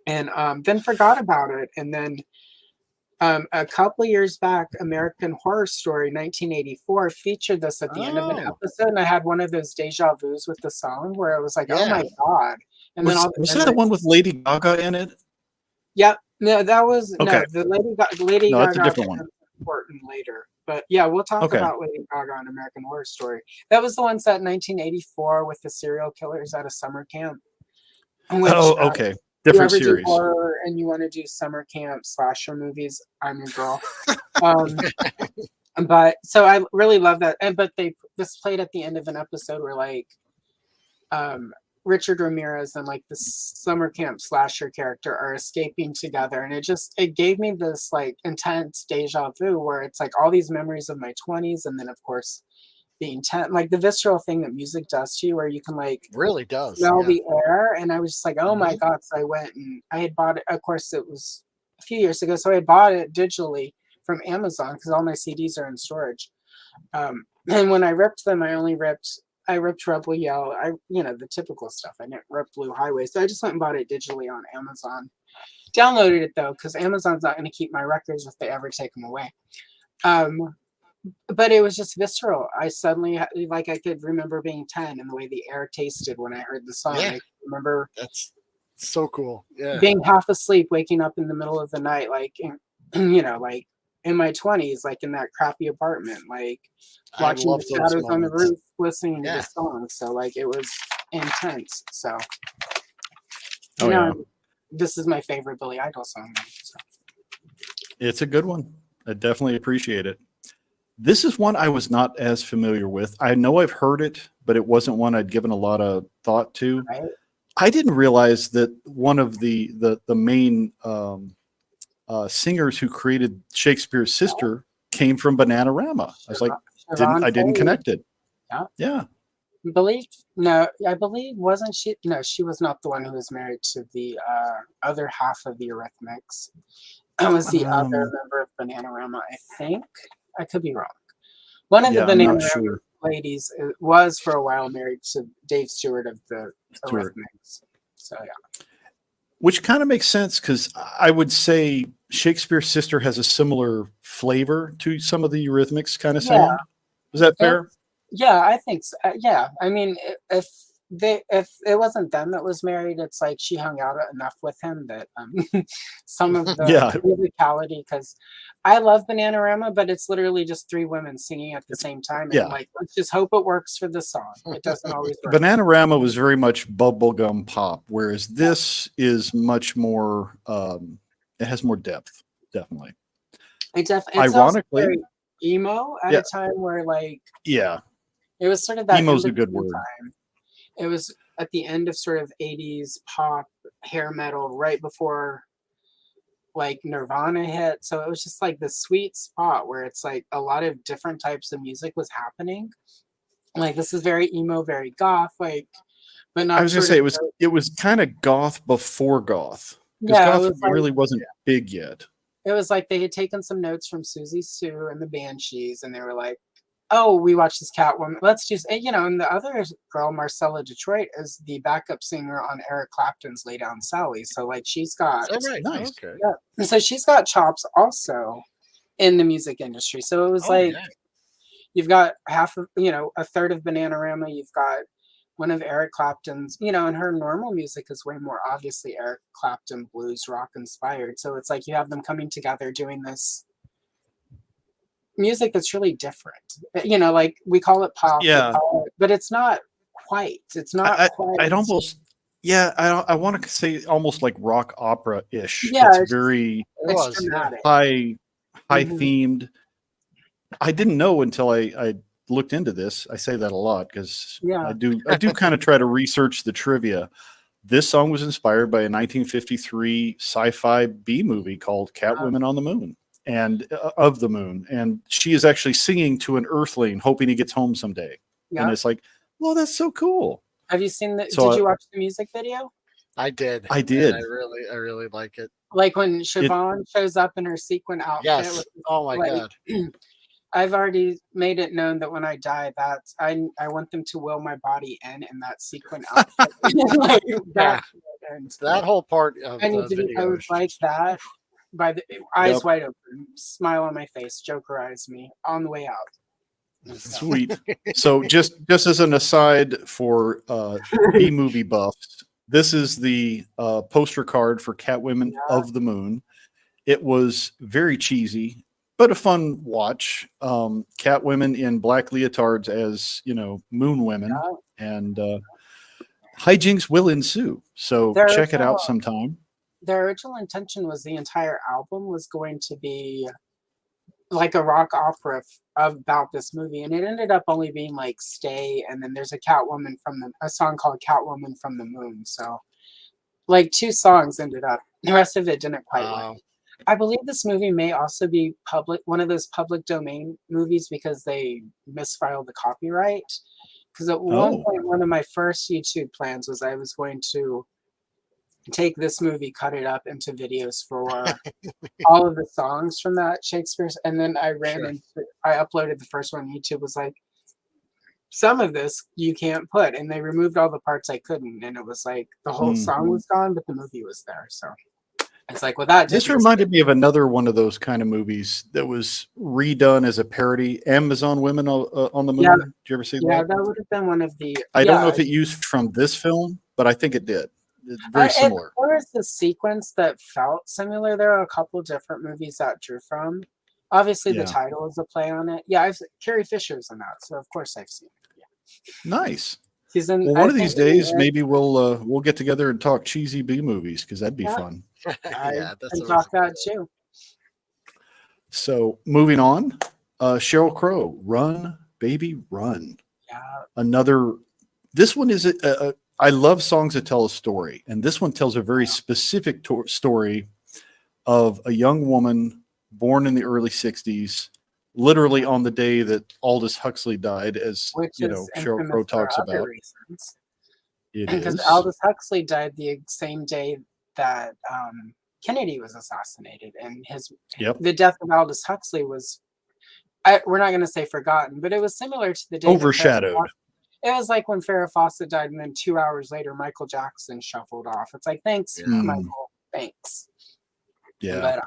and then forgot about it. And then a couple of years back, American Horror Story 1984 featured this at the end of an Oh. episode. And I had one of those deja vus with the song where I was like, oh Yeah. my God. And then all Was that the one with Lady Gaga in it? Yep. No, that was Okay. no the Lady No, that's a Gaga different one. is important later. But yeah, we'll talk Okay. about Lady Gaga and American Horror Story. That was the one set in 1984 with the serial killers at a summer camp. Which, Oh, okay. you Different ever do series. horror and you want to do summer camp slasher movies, I'm your girl. But so I really love that. But this played at the end of an episode where like Richard Ramirez and like the summer camp slasher character are escaping together, and it gave me this like intense deja vu where it's like all these memories of my 20s, and then of course the intent, like the visceral thing that music does to you, where you can like Really does. smell Yeah. the air. And I was just like, oh my Mhm. God. So I went and I had bought it. Of course, it was a few years ago. So I bought it digitally from Amazon because all my CDs are in storage. And when I ripped them, I ripped Rebel Yell. The typical stuff. I didn't rip Blue Highway. So I just went and bought it digitally on Amazon. Downloaded it though, because Amazon's not going to keep my records if they ever take them away. But it was just visceral. I suddenly, like, I could remember being 10 and the way the air tasted when I heard the song. Yeah. I remember That's so cool. Yeah. being half asleep, waking up in the middle of the night, like, like in my 20s, like in that crappy apartment, like I watching love the those shadows on the moments. roof, listening to Yeah. the song. So, like, it was intense. So, Oh, yeah. this is my favorite Billy Idol song. So. It's a good one. I definitely appreciate it. This is one I was not as familiar with. I know I've heard it, but it wasn't one I'd given a lot of thought to. Right? I didn't realize that one of the main singers who created Shakespeare's Sister came from Bananarama. I was like, I didn't connect it. Yeah. I believe wasn't she? No, she was not the one who was married to the other half of the Eurythmics. It was the other member of Bananarama, I think. I could be wrong. One of the Bananarama ladies was for a while married to Dave Stewart of the Eurythmics. So yeah. Which kind of makes sense because I would say Shakespeare's Sister has a similar flavor to some of the Eurythmics kind of sound. Is that fair? Yeah, I think so. Yeah, I mean, if if it wasn't them that was married, it's like she hung out enough with him that some of the Yeah, musicality. Because I love Bananarama, but it's literally just three women singing at the same time, and I'm yeah. like, let's just hope it works for the song. It doesn't always work. Bananarama was very much bubblegum pop, whereas this is much more. It has more depth, definitely. It's also Ironically, very emo at yeah, a time where like yeah. it was sort of that in Emo's a good between word. time. It was at the end of sort of 80s pop hair metal right before like Nirvana hit. So it was just like the sweet spot where it's like a lot of different types of music was happening. Like this is very emo, very goth, like but I not was gonna sort say of it was kind of goth before goth because yeah, it goth was like really wasn't big yet. it was like they had taken some notes from Susie Sue and the Banshees and they were like, oh, we watched this Catwoman. Let's just, and the other girl, Marcella Detroit, is the backup singer on Eric Clapton's Lay Down Sally. So, like, she's got, Is that right? Nice. Okay. yeah. And so she's got chops also in the music industry. So it was Oh, like, yeah. you've got half of, a third of Bananarama, you've got one of Eric Clapton's, and her normal music is way more obviously Eric Clapton blues rock inspired. So it's like you have them coming together doing this music that's really different. Like we call it pop, Yeah, but it's not quite. It's not I, quite. I'd almost yeah I want to say almost like rock opera ish. Yeah, It's it's just very It it's was, yeah. dramatic. high Mhm. themed. I didn't know until I looked into this. I say that a lot because Yeah. I do kind of try to research the trivia. This song was inspired by a 1953 sci-fi B movie called Catwoman on the Moon and of the moon, and she is actually singing to an Earthling, hoping he gets home someday. And Yeah. it's like, well, that's so cool. Have you seen the? So Did you watch the music video? I did. I And did. I really like it. Like when It Siobhan shows up in her sequin outfit. Yes. Oh my like, God. I've already made it known that when I die, that I want them to will my body in that sequin outfit. Like, Yeah. and That whole part of I the need to be video posed is like just that, by the eyes Yep. wide open, smile on my face, Jokerize me on the way out. And so- Sweet. So just as an aside for B movie buffs, this is the poster card for Catwomen of the Moon. It was very cheesy, but a fun watch. Catwomen in black leotards as moon women, and hijinks will ensue. So Their check it out original, sometime. their original intention was the entire album was going to be like a rock opera about this movie, and it ended up only being like "Stay," and then there's a song called "Catwoman from the Moon." So, like two songs ended up. The rest of it didn't quite work. I believe this movie may also be one of those public domain movies because they misfiled the copyright. Because at one Oh, point, one of my first YouTube plans was I was going to take this movie, cut it up into videos for all of the songs from that Shakespeare's, and then I uploaded the first one. YouTube was like, some of this you can't put, and they removed all the parts I couldn't, and it was like the whole song was gone, but the movie was there. So it's like, well, that this reminded me of another one of those kind of movies that was redone as a parody. Amazon Women on the Moon. Yeah, Did you ever see yeah, that? that would have been one of the. I don't know Yeah, if it used from this film, but I think it did. It's very similar. there was a sequence that felt similar. There are a couple different movies that drew from. Obviously, the Yeah. title is a play on it. Yeah, Carrie Fisher's in that, so of course I've seen it. Yeah. Nice. She's in. Well, I one of these think days, maybe we'll get together and talk cheesy B movies because that'd be Yeah. fun. I yeah, that's can always talk a good that too. So moving on, Sheryl Crow, "Run, Baby, Run." Yeah, Another. This one is I love songs that tell a story, and this one tells a very specific story of a young woman born in the early '60s, literally on the day that Aldous Huxley died, as which is Sheryl Crow infamous for talks other about. reasons. It Because is. Aldous Huxley died the same day that Kennedy was assassinated, and Yep. the death of Aldous Huxley was. We're not going to say forgotten, but it was similar to the day that Overshadowed. it was like when Farrah Fawcett died, and then 2 hours later, Michael Jackson shuffled off. It's like, thanks, Yeah. Michael. Thanks. Yeah. But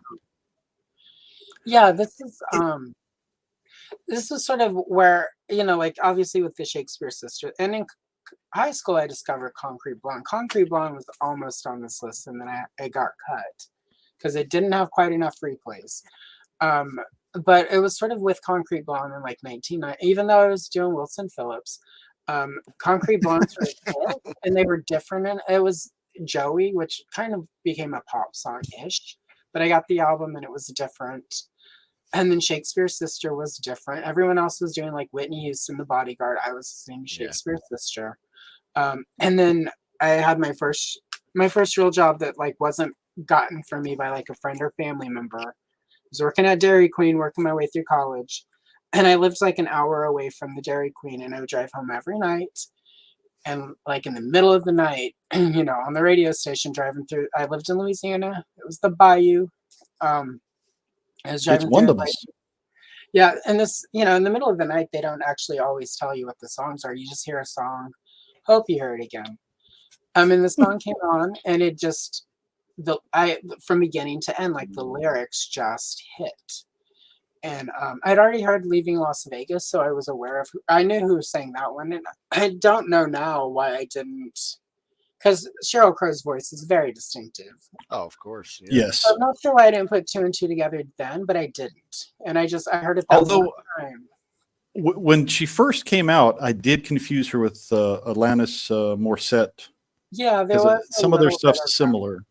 yeah, this is sort of where like obviously with the Shakespeare sister, and in high school, I discovered Concrete Blonde. Concrete Blonde was almost on this list, and then it got cut because it didn't have quite enough replays. But it was sort of with Concrete Blonde in like 1990, even though I was doing Wilson Phillips. Concrete Blonde sort of hit, and they were different. And it was Joey, which kind of became a pop song-ish. But I got the album, and it was different. And then Shakespeare's Sister was different. Everyone else was doing like Whitney Houston, The Bodyguard. I was listening to Shakespeare's Sister. And then I had my first real job that like wasn't gotten for me by like a friend or family member. I was working at Dairy Queen, working my way through college. And I lived like an hour away from the Dairy Queen, and I would drive home every night. And like in the middle of the night, you know, on the radio station driving through, I lived in Louisiana. It was the Bayou. I was driving It's through, wonderful. like, yeah, and this, you know, in the middle of the night, they don't actually always tell you what the songs are. You just hear a song, hope you hear it again. And the song came on, and it just from beginning to end, like the lyrics just hit. And I'd already heard Leaving Las Vegas, so I was aware of. I knew who sang that one, and I don't know now why I didn't, because Sheryl Crow's voice is very distinctive. Oh, of course. Yeah. Yes. I'm not sure why I didn't put two and two together then, but I didn't, and I heard it that Although one time. when she first came out, I did confuse her with Alanis Morissette. Yeah, there 'Cause, was a some of their little bit stuff's of that. similar,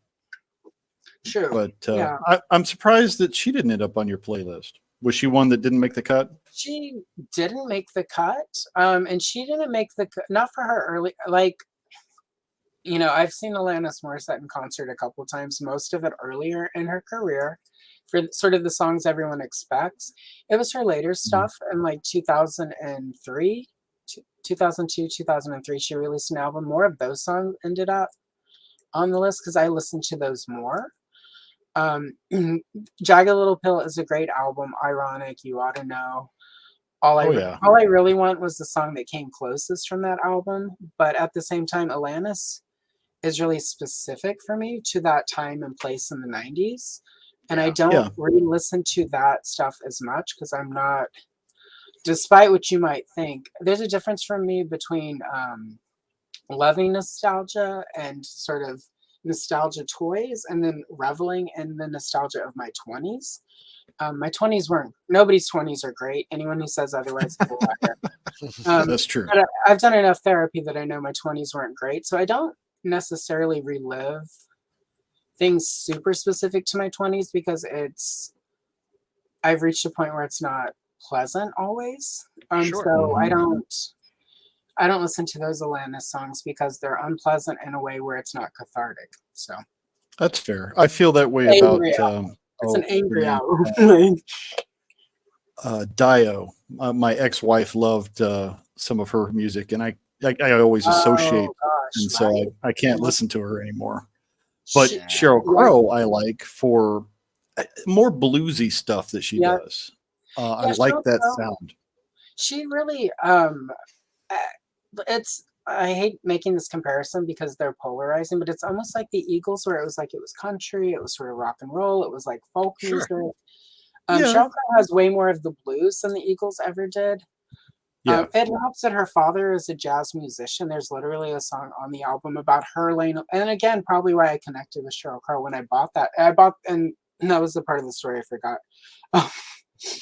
True. but Yeah. I'm surprised that she didn't end up on your playlist. Was she one that didn't make the cut? She didn't make the cut, and she didn't make the cut, not for her early, like, you know, I've seen Alanis Morissette in concert a couple times, most of it earlier in her career, for sort of the songs everyone expects. It was her later stuff in like 2003, 2002, 2003. She released an album. More of those songs ended up on the list because I listened to those more. Jagged Little Pill is a great album. Ironic, You Ought to Know. All I really want was the song that came closest from that album. But at the same time, Alanis is really specific for me to that time and place in the 90s. And I don't re-listen to that stuff as much because I'm not, despite what you might think, there's a difference for me between loving nostalgia and sort of nostalgia toys, and then reveling in the nostalgia of my 20s. My 20s weren't, nobody's 20s are great. Anyone who says otherwise is a liar. That's true. But I've done enough therapy that I know my 20s weren't great. So I don't necessarily relive things super specific to my 20s because I've reached a point where it's not pleasant always. Sure. So I don't listen to those Alanis songs because they're unpleasant in a way where it's not cathartic. So That's fair. I feel that way Angry about it's an angry man. album. Dio. My ex-wife loved some of her music, and I always associate, and so I can't listen to her anymore. But Sheryl Crow, I like for more bluesy stuff that she does. I like Sheryl that Crow, sound. She really I hate making this comparison because they're polarizing, but it's almost like the Eagles, where it was country, it was sort of rock and roll, it was like folk music. Sheryl Crow has way more of the blues than the Eagles ever did. It helps that her father is a jazz musician. There's literally a song on the album about her laying, and again, probably why I connected with Sheryl Crow when I bought that. And that was the part of the story I forgot.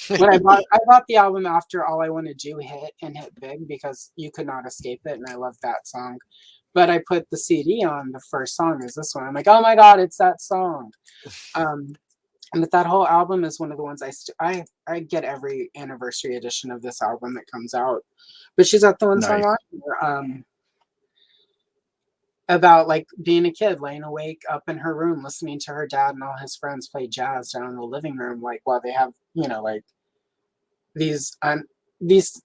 When I bought the album after All I Want to Do hit big because you could not escape it, and I loved that song. But I put the CD on. The first song is this one. I'm like, oh my god, it's that song. But that whole album is one of the ones I get every anniversary edition of this album that comes out. But she's got the one song on here, about like being a kid laying awake up in her room listening to her dad and all his friends play jazz down in the living room, like while they have, you know, like these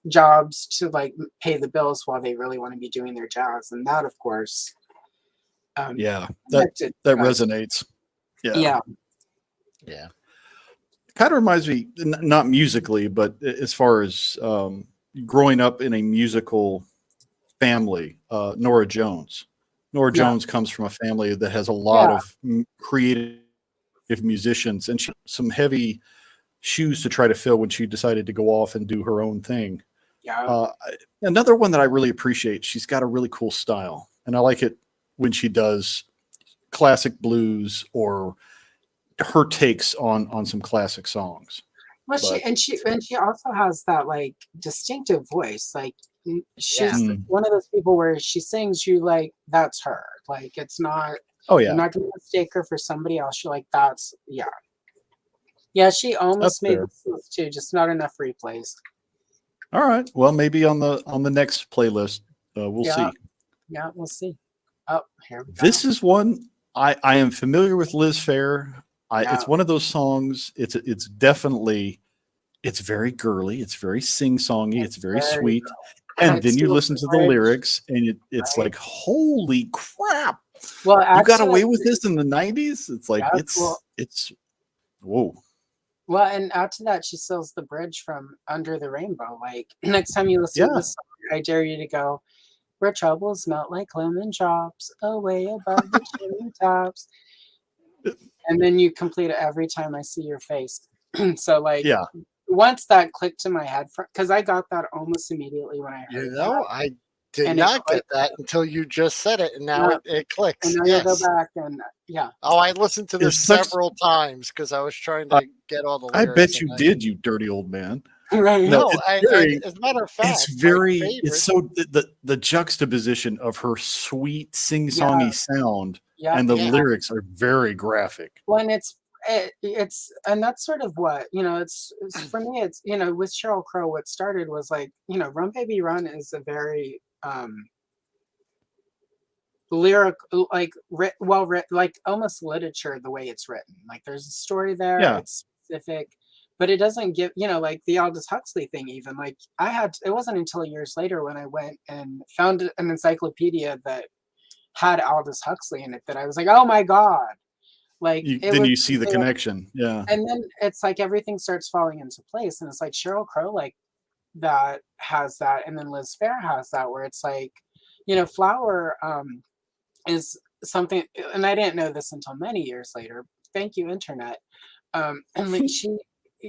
jobs to like pay the bills while they really want to be doing their jazz. And that, of course, that resonates. Yeah. Kind of reminds me, not musically, but as far as growing up in a musical family, Norah Jones. Norah Jones comes from a family that has a lot of creative musicians, and she had some heavy shoes to try to fill when she decided to go off and do her own thing. Yeah. Another one that I really appreciate. She's got a really cool style, and I like it when she does classic blues or her takes on some classic songs. Well, But she also has that like distinctive voice. Like Yeah. she's one of those people where she sings, you like that's her. Like it's not. oh You're yeah, not gonna mistake her for somebody else. You're like that's yeah. Yeah, she that's almost made fair. this list too, just not enough replays. All right. Well, maybe on the next playlist, we'll Yeah, see. yeah, we'll see. Oh, here we go. This is one I am familiar with. Liz Phair. Yeah, It's one of those songs. It's definitely it's very girly. It's very sing songy. It's it's very very sweet. And it's then you still listen to the bridge, lyrics, and it's right? like, holy crap! Well, You got actually, away with this in the '90s. It's like yeah, cool. it's whoa. Well, and add to that, she sells the bridge from Under the Rainbow. Like next time you listen to Yeah. this song, I dare you to go, where troubles melt like lemon drops, away above the chimney tops. And then you complete it every time I see your face. So like Yeah. once that clicked to my head, because I got that almost immediately when I You heard that, know, I did and it not get clicked. that until you just said it, and now Yeah, it and clicks. now you'll go Yes. back and yeah, Oh, I listened to this It's such several times because I was trying I to get all the I lyrics, bet and you did, you dirty old man. right. No, no, and as a matter of fact, my it's favorite, so the juxtaposition of her sweet Yeah, sing-songy sound yeah, and the yeah, lyrics are very graphic. when it's and that's sort of what it's for me. It's with Cheryl Crow, what started was like Run Baby Run is a very lyric, like well written, like almost literature the way it's written. Like there's a story there, Yeah. it's specific, but it doesn't give like the Aldous Huxley thing. Even like it wasn't until years later when I went and found an encyclopedia that had Aldous Huxley in it that I was like, oh my god, like it Then was you see the something that, connection. Yeah. and then it's like everything starts falling into place, and it's like Cheryl Crow like that has that, and then Liz Phair has that where it's like Flower is something, and I didn't know this until many years later. Thank you, internet. And like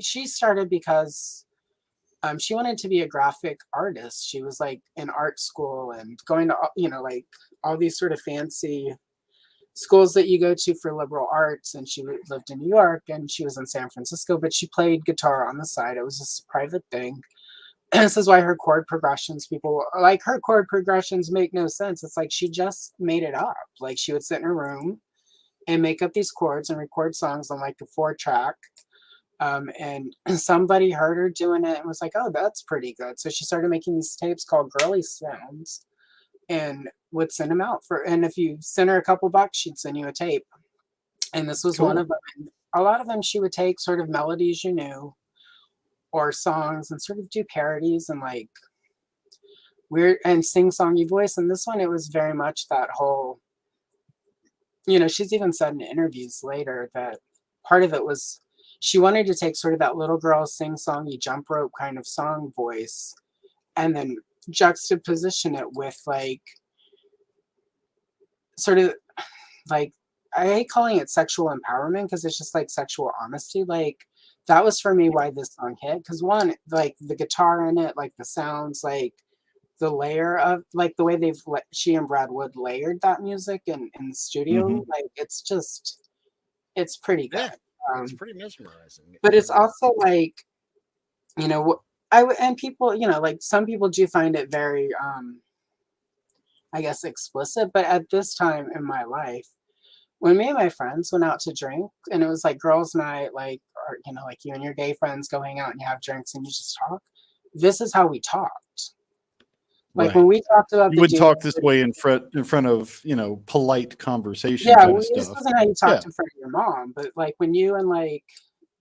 she started because she wanted to be a graphic artist. She was like in art school and going to like all these sort of fancy schools that you go to for liberal arts. And she lived in New York and she was in San Francisco, but she played guitar on the side. It was just a private thing. And this is why her chord progressions, people like her chord progressions make no sense. It's like she just made it up. Like she would sit in her room and make up these chords and record songs on like a 4-track. And somebody heard her doing it and was like, oh, that's pretty good. So she started making these tapes called Girly Sounds and would send them out and if you sent her a couple bucks, she'd send you a tape. And this was one Cool. of them. And a lot of them she would take sort of melodies or songs and sort of do parodies and like weird and sing-songy voice. And this one, it was very much that whole, she's even said in interviews later that part of it was she wanted to take sort of that little girl sing-songy jump rope kind of song voice and then juxtaposition it with like sort of like, I hate calling it sexual empowerment because it's just like sexual honesty. Like that was for me why this song hit. Because one, like the guitar in it, like the sounds, like the layer of like the way she and Brad Wood layered that music in the studio. Hmm. Like it's pretty good. yeah, it's Um, pretty mesmerizing. but it's also like and people like some people do find it very I guess explicit. But at this time in my life, when me and my friends went out to drink and it was like girls' night, like, or, like you and your gay friends go hang out and you have drinks and you just talk, this is how we talked. Like when Right. we talked about You the wouldn't dude, talk this way in front of polite conversation yeah, kind of this stuff. wasn't how you Yeah. talked in front of your mom, but like when you and like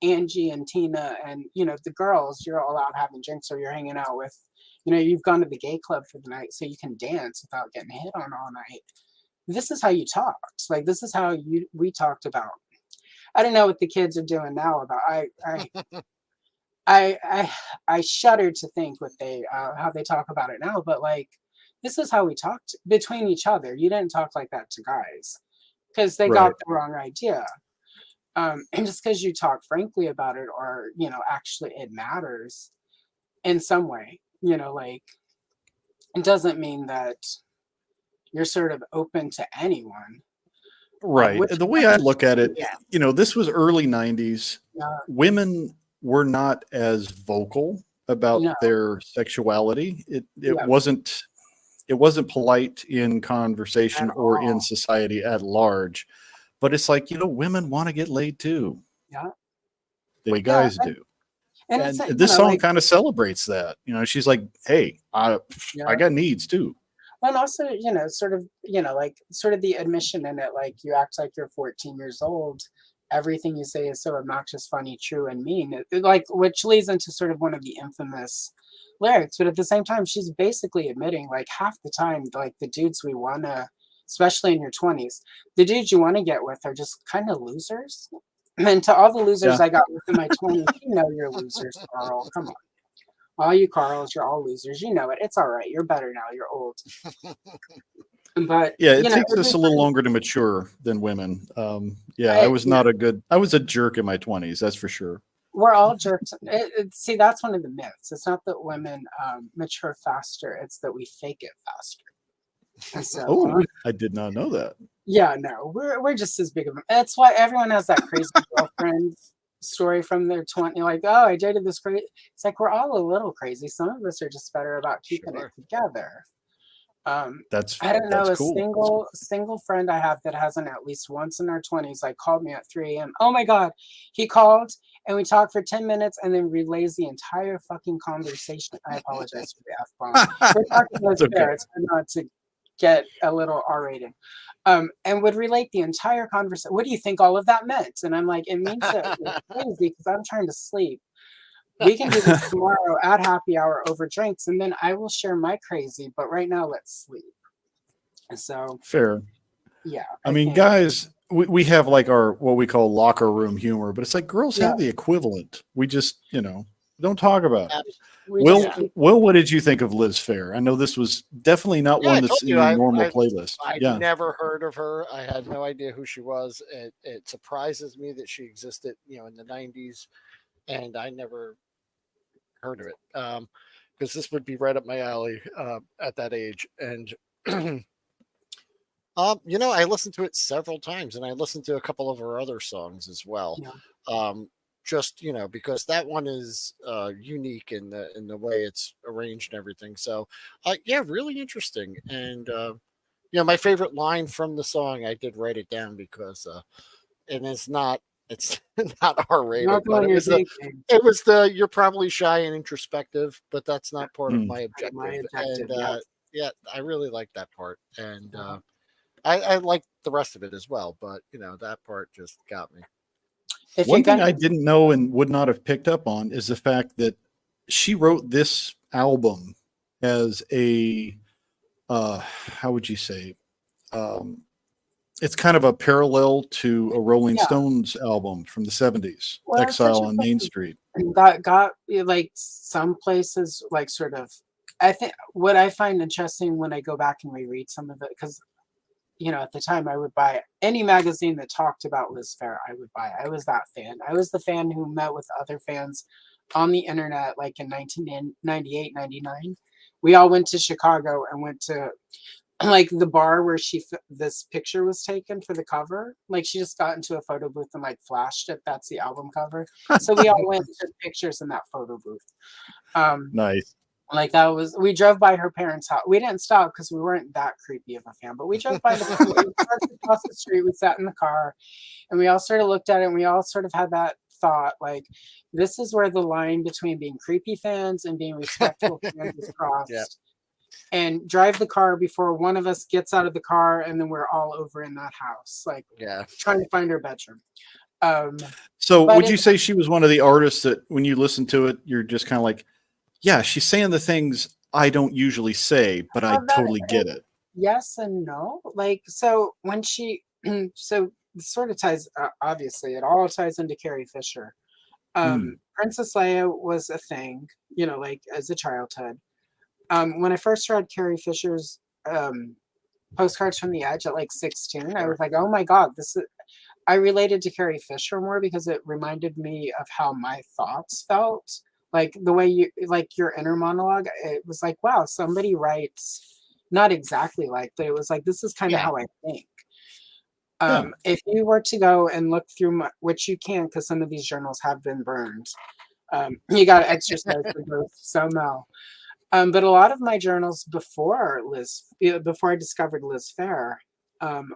Angie and Tina and, the girls, you're all out having drinks or you're hanging out with, you've gone to the gay club for the night so you can dance without getting hit on all night. This is how you talked. Like this is how we talked about. I don't know what the kids are doing now about. I shudder to think what how they talk about it now. But like, this is how we talked between each other. You didn't talk like that to guys because they got Right. the wrong idea. And just because you talk frankly about it, or actually it matters in some way. like it doesn't mean that you're sort of open to anyone. Right. Which The way I look at it, yeah, this was early 90s. uh, Women were not as vocal about no, their sexuality. It yeah, wasn't polite in at conversation or in all. society at large. But it's like, women want to get laid too, Yeah, the way yeah, guys do. and it's And this song like kind of celebrates that. She's like, "Hey, I yeah. got needs too." And also, sort of, like sort of the admission in it, like you act like you're 14 years old. Everything you say is so obnoxious, funny, true, and mean. Like, which leads into sort of one of the infamous lyrics. But at the same time, she's basically admitting, like, half the time, like the dudes we wanna, especially in your 20s, the dudes you want to get with are just kind of losers. And to all the losers Yeah, I got with in my 20s, you're losers, Carl. Come on. All you Carls, you're all losers. You know it. It's all right. You're better now. You're old. But yeah. It takes every us a little time longer to mature than women. Yeah, I, I was a jerk in my 20s. That's for sure. we're all jerks. See, that's one of the myths. It's not that women mature faster. It's that we fake it faster. And so, Oh, I did not know that. yeah, no, we're just as big of. That's why everyone has that crazy girlfriend story from their 20. Like, oh, I dated this crazy. It's like we're all a little crazy. Some of us are just better about keeping it Sure. together. That's I don't know, that's a cool. single friend I have that hasn't at least once in our 20s like called me at 3 a.m. Oh my god, he called and we talked for 10 minutes and then relays the entire fucking conversation. I apologize for the F-bomb. We're talking It's Liz okay. Fair. It's not to get a little R-rated. And would relate the entire conversation. What do you think all of that meant? And I'm like, it means that you're crazy because I'm trying to sleep. We can do this tomorrow at happy hour over drinks, and then I will share my crazy. But right now, let's sleep. And so, Fair. yeah, I I mean, think, guys, we have like our what we call locker room humor, but it's like girls yeah, have the equivalent. We just, don't talk about it. we just Yeah. keep, Will, what did you think of Liz Fair? I know this was definitely not Yeah, one I told that's in you your normal playlist. I'd Yeah. never heard of her. I had no idea who she was. It surprises me that she existed, in the '90s, and I never heard of it. Because this would be right up my alley at that age. And I listened to it several times, and I listened to a couple of her other songs as well. yeah. Um, just because that one is unique in the way it's arranged and everything. So, yeah, really interesting. And my favorite line from the song, I did write it down because, and it's not R rated, Not the but one it you're was the thinking. it was the you're probably shy and introspective, but that's not part of Mm. my My objective. objective, And yeah. yeah, I really like that part. And Yeah. I like the rest of it as well, but that part just got me. If you're One thing gonna, I didn't know and would not have picked up on is the fact that she wrote this album as a how would you say? Um, it's kind of a parallel to a Rolling yeah. Stones album from the 70s, Well, it's Exile on Main interesting. Street. Got like some places like sort of. I think what I find interesting when I go back and reread some of it because at the time I would buy any magazine that talked about Liz Fair. I would buy. I was that fan. I was the fan who met with other fans on the internet, like in 1998, 99. We all went to Chicago and went to like the bar where this picture was taken for the cover. Like she just got into a photo booth and like flashed it. That's the album cover. So we all went and took pictures in that photo booth. Um, Nice. like that was we drove by her parents' house. We didn't stop because we weren't that creepy of a fan, but we drove by the we parked across the street. We sat in the car, and we all sort of looked at it, and we all sort of had that thought, like, this is where the line between being creepy fans and being respectful fans is Yeah. crossed. And drive the car before one of us gets out of the car, and then we're all over in that house, like Yeah. trying to find her bedroom. Um, So but would it, you say she was one of the artists that when you listen to it, you're just kind of like, yeah, she's saying the things I don't usually say, but I that totally get it. yes and no. Like, so when she, so it sort of ties, obviously, it all ties into Carrie Fisher. Mm. Princess Leia was a thing, like as a childhood. When I first read Carrie Fisher's Postcards from the Edge at like 16, I was Sure. like, oh my God, I related to Carrie Fisher more because it reminded me of how my thoughts felt. like the way you like your inner monologue. It was like, wow, somebody writes not exactly like, but it was like, this is kind of Yeah. how I think. Yeah. If you were to go and look through which you can, because some of these journals have been burned, you got to exercise the growth somehow. But a lot of my journals before I discovered Liz Fair,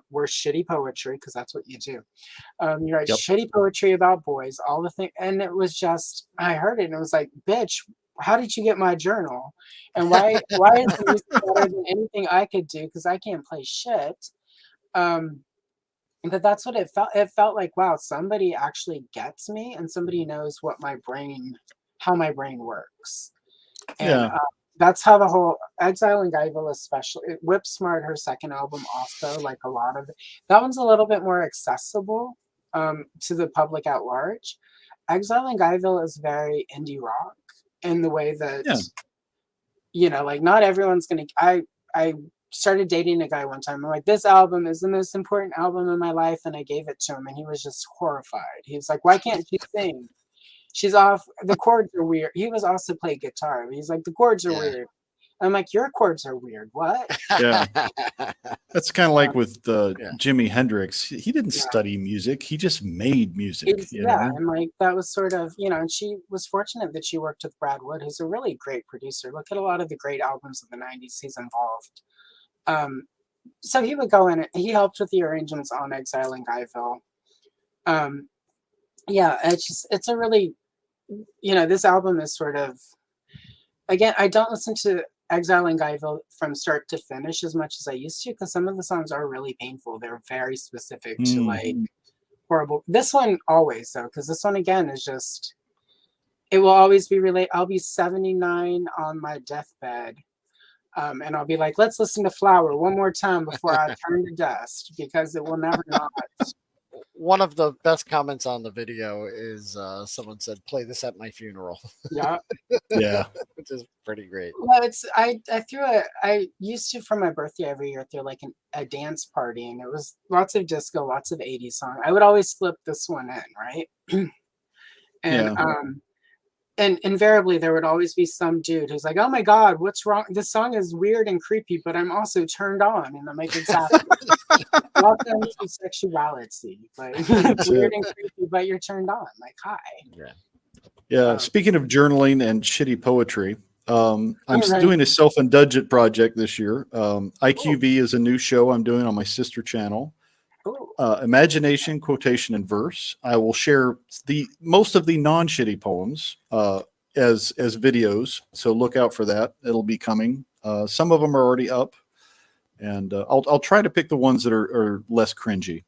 were shitty poetry, because that's what you do. You write Yep. shitty poetry about boys, all the thing, and it was just, I heard it and it was like, bitch, how did you get my journal? And why is the music better than anything I could do? Because I can't play shit. But that's what it felt. It felt like, wow, somebody actually gets me, and somebody knows how my brain works. And Yeah. that's how the whole Exile in Guyville, especially Whip Smart, her second album, also, like a lot of that one's a little bit more accessible to the public at large. Exile in Guyville is very indie rock in the way that, Yeah. like not everyone's gonna. I started dating a guy one time. I'm like, this album is the most important album in my life, and I gave it to him, and he was just horrified. He was like, why can't she sing? She's off. The chords are weird. He was also playing guitar. He's like, the chords are weird. I'm like, your chords are weird. What? Yeah. That's kind of like with Yeah. Jimi Hendrix. He didn't Yeah. study music. He just made music. You know? And like that was sort of, and she was fortunate that she worked with Brad Wood, who's a really great producer. Look at a lot of the great albums of the 90s he's involved. So he would go in, he helped with the arrangements on Exile in Guyville. It's a really, this album is sort of, again, I don't listen to Exile in Guyville from start to finish as much as I used to, because some of the songs are really painful. They're very specific to like horrible. This one always, though, because this one again is just, it will always be related. I'll be 79 on my deathbed. And I'll be like, let's listen to Flower one more time before I turn to dust, because it will never not. One of the best comments on the video is someone said, "Play this at my funeral." Yeah. Yeah. Which is pretty great. Well, I used to, for my birthday every year, throw like a dance party, and it was lots of disco, lots of 80s songs. I would always slip this one in, right? And Yeah. and invariably there would always be some dude who's like, oh my God, what's wrong? This song is weird and creepy, but I'm also turned on. And I'm like, exactly. Welcome to sexuality. Like, it's weird and creepy, but you're turned on. Like, hi. Yeah. Speaking of journaling and shitty poetry, I'm right. doing a self-indulgent project this year. IQV is a new show I'm doing on my sister channel. Imagination, quotation, and verse. I will share most of the non-shitty poems as videos, so look out for that. It'll be coming. Some of them are already up, and I'll try to pick the ones that are less cringy.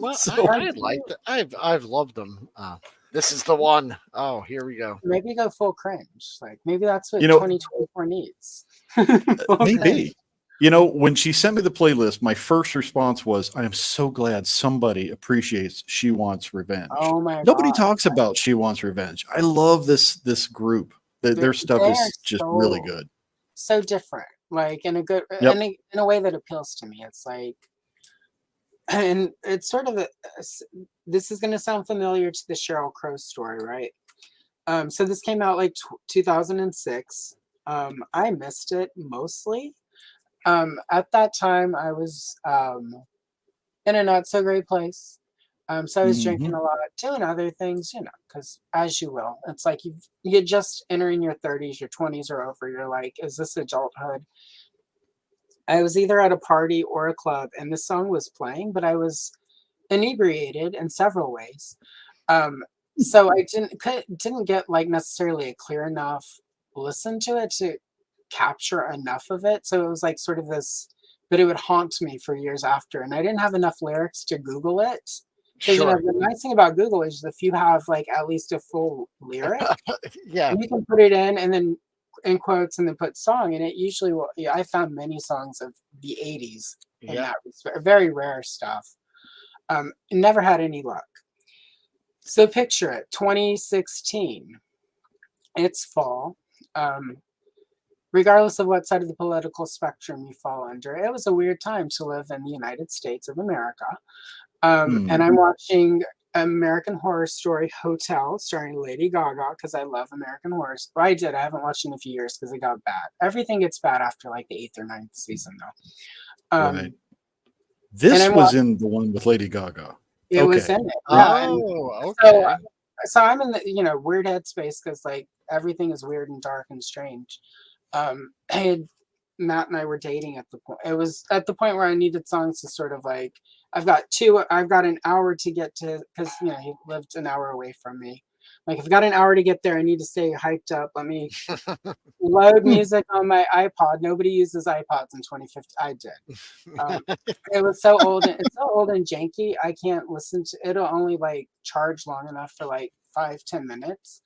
Well, I like that. I've loved them. This is the one. Oh, here we go. Maybe go full cringe. Like maybe that's what 2024 needs. Maybe. When she sent me the playlist, my first response was, I am so glad somebody appreciates She Wants Revenge. Oh my God. Nobody talks about She Wants Revenge. I love this group. Their stuff is just really good. So different. Like in a good in a way that appeals to me. It's like, and it's sort of this is gonna sound familiar to the Sheryl Crow story, right? So this came out like 2006. I missed it mostly. At that time, I was in a not so great place. So I was drinking a lot, doing other things, because as you will, it's like you're just entering your 30s, your 20s are over. You're like, is this adulthood? I was either at a party or a club, and this song was playing, but I was inebriated in several ways. So I didn't get like necessarily a clear enough listen to it to capture enough of it. So it was like sort of this, but it would haunt me for years after. And I didn't have enough lyrics to Google it. Because the nice thing about Google is if you have like at least a full lyric, you can put it in and then in quotes and then put song, and it usually will. I found many songs of the 80s in that respect, very rare stuff. Never had any luck. So picture it, 2016. It's fall. Regardless of what side of the political spectrum you fall under, it was a weird time to live in the United States of America. And I'm watching American Horror Story Hotel, starring Lady Gaga, because I love American Horror Story. I did. I haven't watched it in a few years because it got bad. Everything gets bad after like the 8th or 9th season, though. Right. And This I was in the one with Lady Gaga. It was Okay. in it. Yeah. Oh, So, okay. so I'm in the weird headspace because like everything is weird and dark and strange. I had Matt and I were dating at the point. It was at the point where I needed songs to sort of like. I've got an hour to get to because he lived an hour away from me. Like if I've got an hour to get there, I need to stay hyped up. Let me load music on my iPod. Nobody uses iPods in 2015. I did. It was so old. It's so old and janky. I can't listen to it. It'll only like charge long enough for like 5-10 minutes.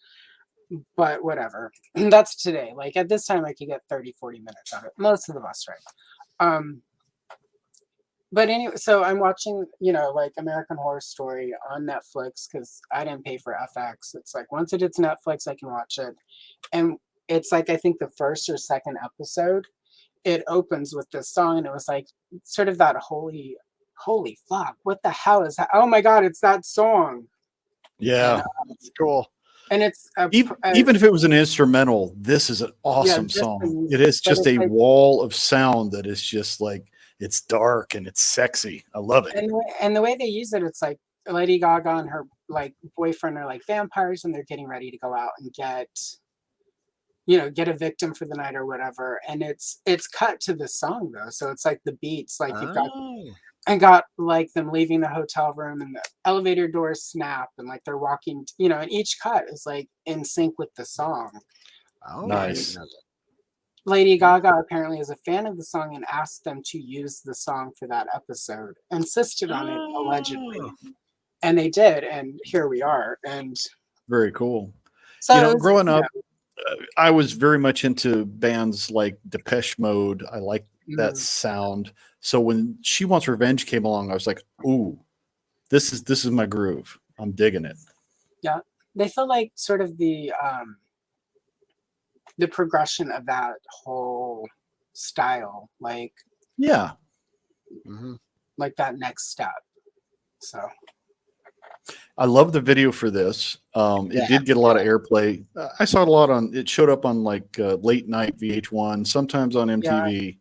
But whatever. That's today. Like at this time, I could get 30-40 minutes out of it. Most of the bus ride. But anyway, so I'm watching, like American Horror Story on Netflix because I didn't pay for FX. It's like once it hits Netflix, I can watch it. And it's like, I think the first or second episode, it opens with this song. And it was like sort of that holy fuck. What the hell is that? Oh my God, it's that song. Yeah. It's cool. And it's even if it was an instrumental, this is an awesome song. It is just a wall of sound that is just like, it's dark and it's sexy. I love it. And the way they use it, it's like Lady Gaga and her like boyfriend are like vampires and they're getting ready to go out and get a victim for the night or whatever. And it's cut to the song though. So it's like the beats, like I got like them leaving the hotel room and the elevator doors snap and like they're walking, and each cut is like in sync with the song. Oh, nice. Lady Gaga apparently is a fan of the song and asked them to use the song for that episode. Insisted on it, allegedly. And they did, and here we are. And very cool. So growing up, I was very much into bands like Depeche Mode. I like that sound. So when She Wants Revenge came along, I was like, ooh, this is my groove. I'm digging it. Yeah. They feel like sort of the progression of that whole style, like like that next step. So I love the video for this. It did get a lot of airplay. I saw it a lot it showed up on like late night VH1, sometimes on MTV.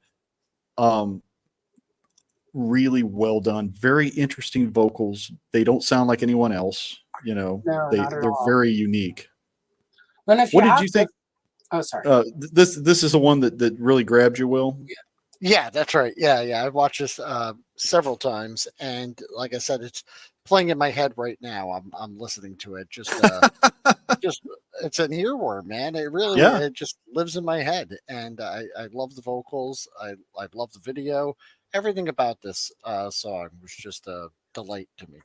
Really well done. Very interesting vocals. They don't sound like anyone else. They're very unique. What did you think? Oh, sorry. This is the one that really grabbed you, Will? Yeah, that's right. Yeah. I've watched this several times, and like I said, it's playing in my head right now. I'm listening to it. Just it's an earworm, man. It really it just lives in my head, and I love the vocals. I love the video. Everything about this song was just a delight to me.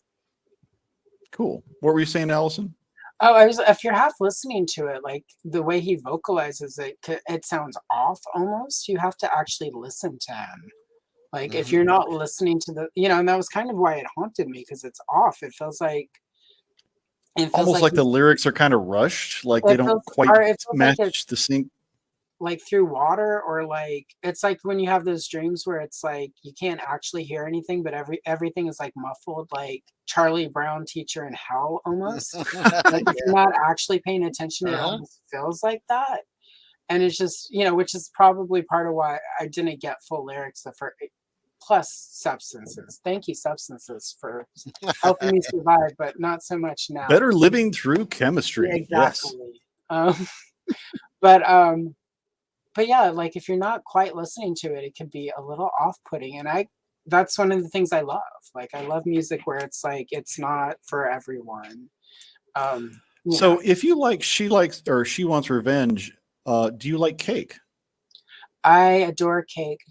Cool. What were you saying, Allison? Oh, if you're half listening to it, like the way he vocalizes it sounds off almost. You have to actually listen to him. Like if you're not listening to the, and that was kind of why it haunted me because it's off. It feels like almost like the lyrics are kind of rushed, like they don't quite match the sync. Like through water, or like it's like when you have those dreams where it's like you can't actually hear anything, but everything is like muffled, like Charlie Brown Teacher in Hell almost. Like if you're not actually paying attention, it almost feels like that. And it's just, which is probably part of why I didn't get full lyrics plus Substances. Thank you, Substances, for helping me survive, but not so much now. Better living through chemistry. Yeah, exactly. Yes. But yeah, like if you're not quite listening to it, it can be a little off-putting. And that's one of the things I love. Like I love music where it's like it's not for everyone. So if you like She Wants Revenge, do you like Cake? I adore Cake.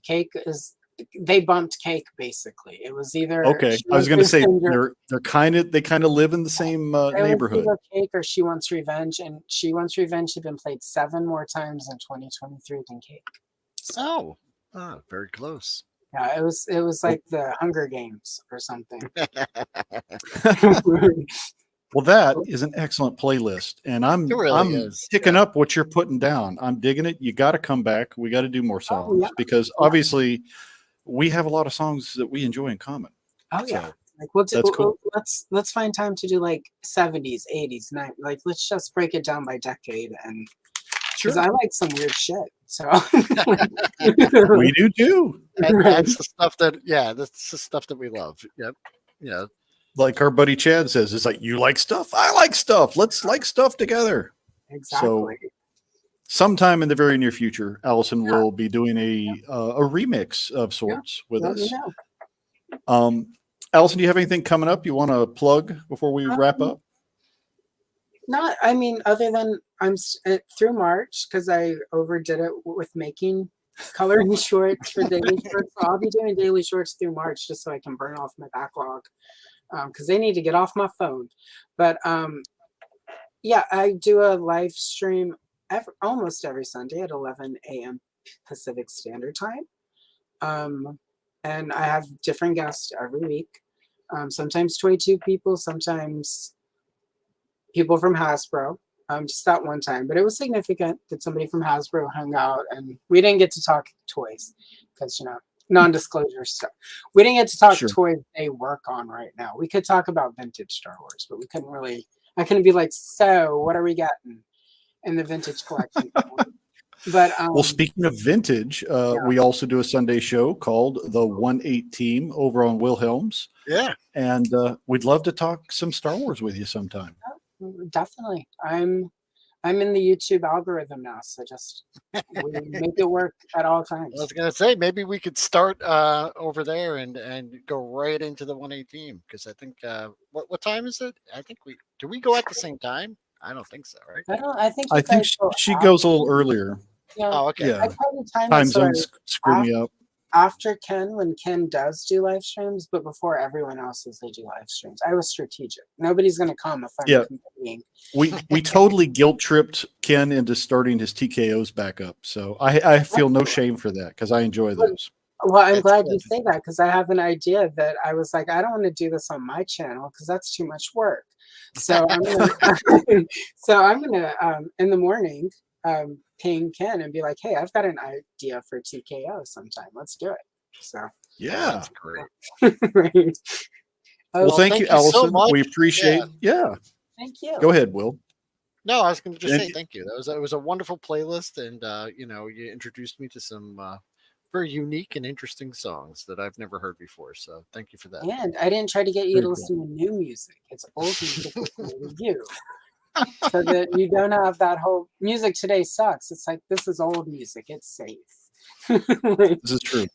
They bumped Cake basically. It was either okay. I was going to say they kind of live in the same neighborhood. Cake or She Wants Revenge, and She Wants Revenge had been played 7 more times in 2023 than Cake. So, very close. Yeah, it was like the Hunger Games or something. Well, that is an excellent playlist, and I'm picking up what you're putting down. I'm digging it. You got to come back. We got to do more songs because obviously we have a lot of songs that we enjoy in common. Oh yeah. Like we'll do, That's cool. let's find time to do like 70s, 80s, 90s. Like let's just break it down by decade, and because I like some weird shit. So We do too. And that's the stuff that's the stuff that we love. Yep. Yeah. Like our buddy Chad says, it's like, you like stuff, I like stuff. Let's like stuff together. Exactly. So sometime in the very near future, Allison will be doing a remix of sorts with Let me us. know. Allison, do you have anything coming up you want to plug before we wrap up? Not, I mean, other than I'm through March, because I overdid it with making coloring shorts for daily shorts. So I'll be doing daily shorts through March just so I can burn off my backlog, because they need to get off my phone. But yeah, I do a live stream almost every Sunday at 11 a.m. Pacific Standard Time. And I have different guests every week. Sometimes 22 people, sometimes people from Hasbro. Just that one time, but it was significant that somebody from Hasbro hung out, and we didn't get to talk toys because, you know, non-disclosure stuff. We didn't get to talk toys they work on right now. We could talk about vintage Star Wars, but we couldn't really. I couldn't be like, so what are we getting in the vintage collection? But well, speaking of vintage, we also do a Sunday show called the 1-8 Team over on Wilhelm's. Yeah, and we'd love to talk some Star Wars with you sometime. Definitely. I'm in the YouTube algorithm now, so just we make it work at all times. I was gonna say maybe we could start over there and go right into the 1-8 team, because I think what time is it? I think we go at the same time. I don't think so, right? I think she goes a little earlier. Yeah. Oh, okay. Yeah. Time zones screw me up. After Ken, when Ken does do live streams, but before everyone else they do live streams. I was strategic. Nobody's going to come if I'm competing. We totally guilt tripped Ken into starting his TKOs back up. So I feel no shame for that because I enjoy those. Well, I'm glad you say that, because I have an idea that I was like, I don't want to do this on my channel because that's too much work. So I'm gonna in the morning ping Ken and be like, hey, I've got an idea for TKO sometime. Let's do it. So yeah, that's great. Right. Well, thank you, Allison. So we appreciate. Yeah. Thank you. Go ahead, Will. No, I was going to just say thank you. It was a wonderful playlist, and you introduced me to some very unique and interesting songs that I've never heard before. So thank you for that. And I didn't try to get you to listen to new music. It's old music with you. So that you don't have that whole music today sucks. It's like, this is old music. It's safe. This is true.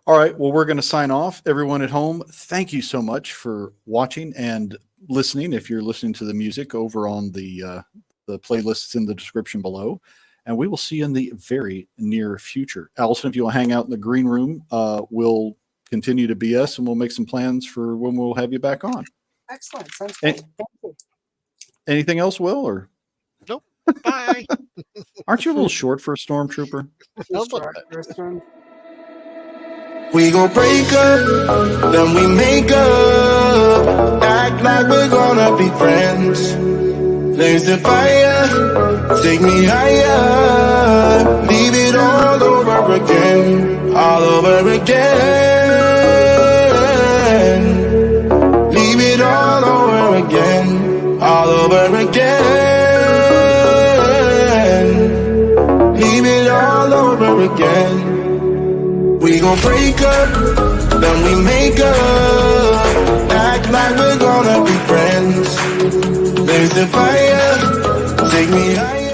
All right. Well, we're going to sign off. Everyone at home, thank you so much for watching and listening. If you're listening to the music over on the playlists in the description below, and we will see you in the very near future. Allison, if you will hang out in the green room, we'll continue to BS and we'll make some plans for when we'll have you back on. Excellent. Sounds good. Thank you. Anything else, Will? Or nope. Bye. Aren't you a little short for a stormtrooper? We gon' break up, then we make up. Act like we're gonna be friends. There's the fire, take me higher. Leave it all over again, all over again. Leave it all over again, all over again. Leave it all over again. We gon' break up, then we make up. Act like we're gonna be friends. There's the fire, take me higher.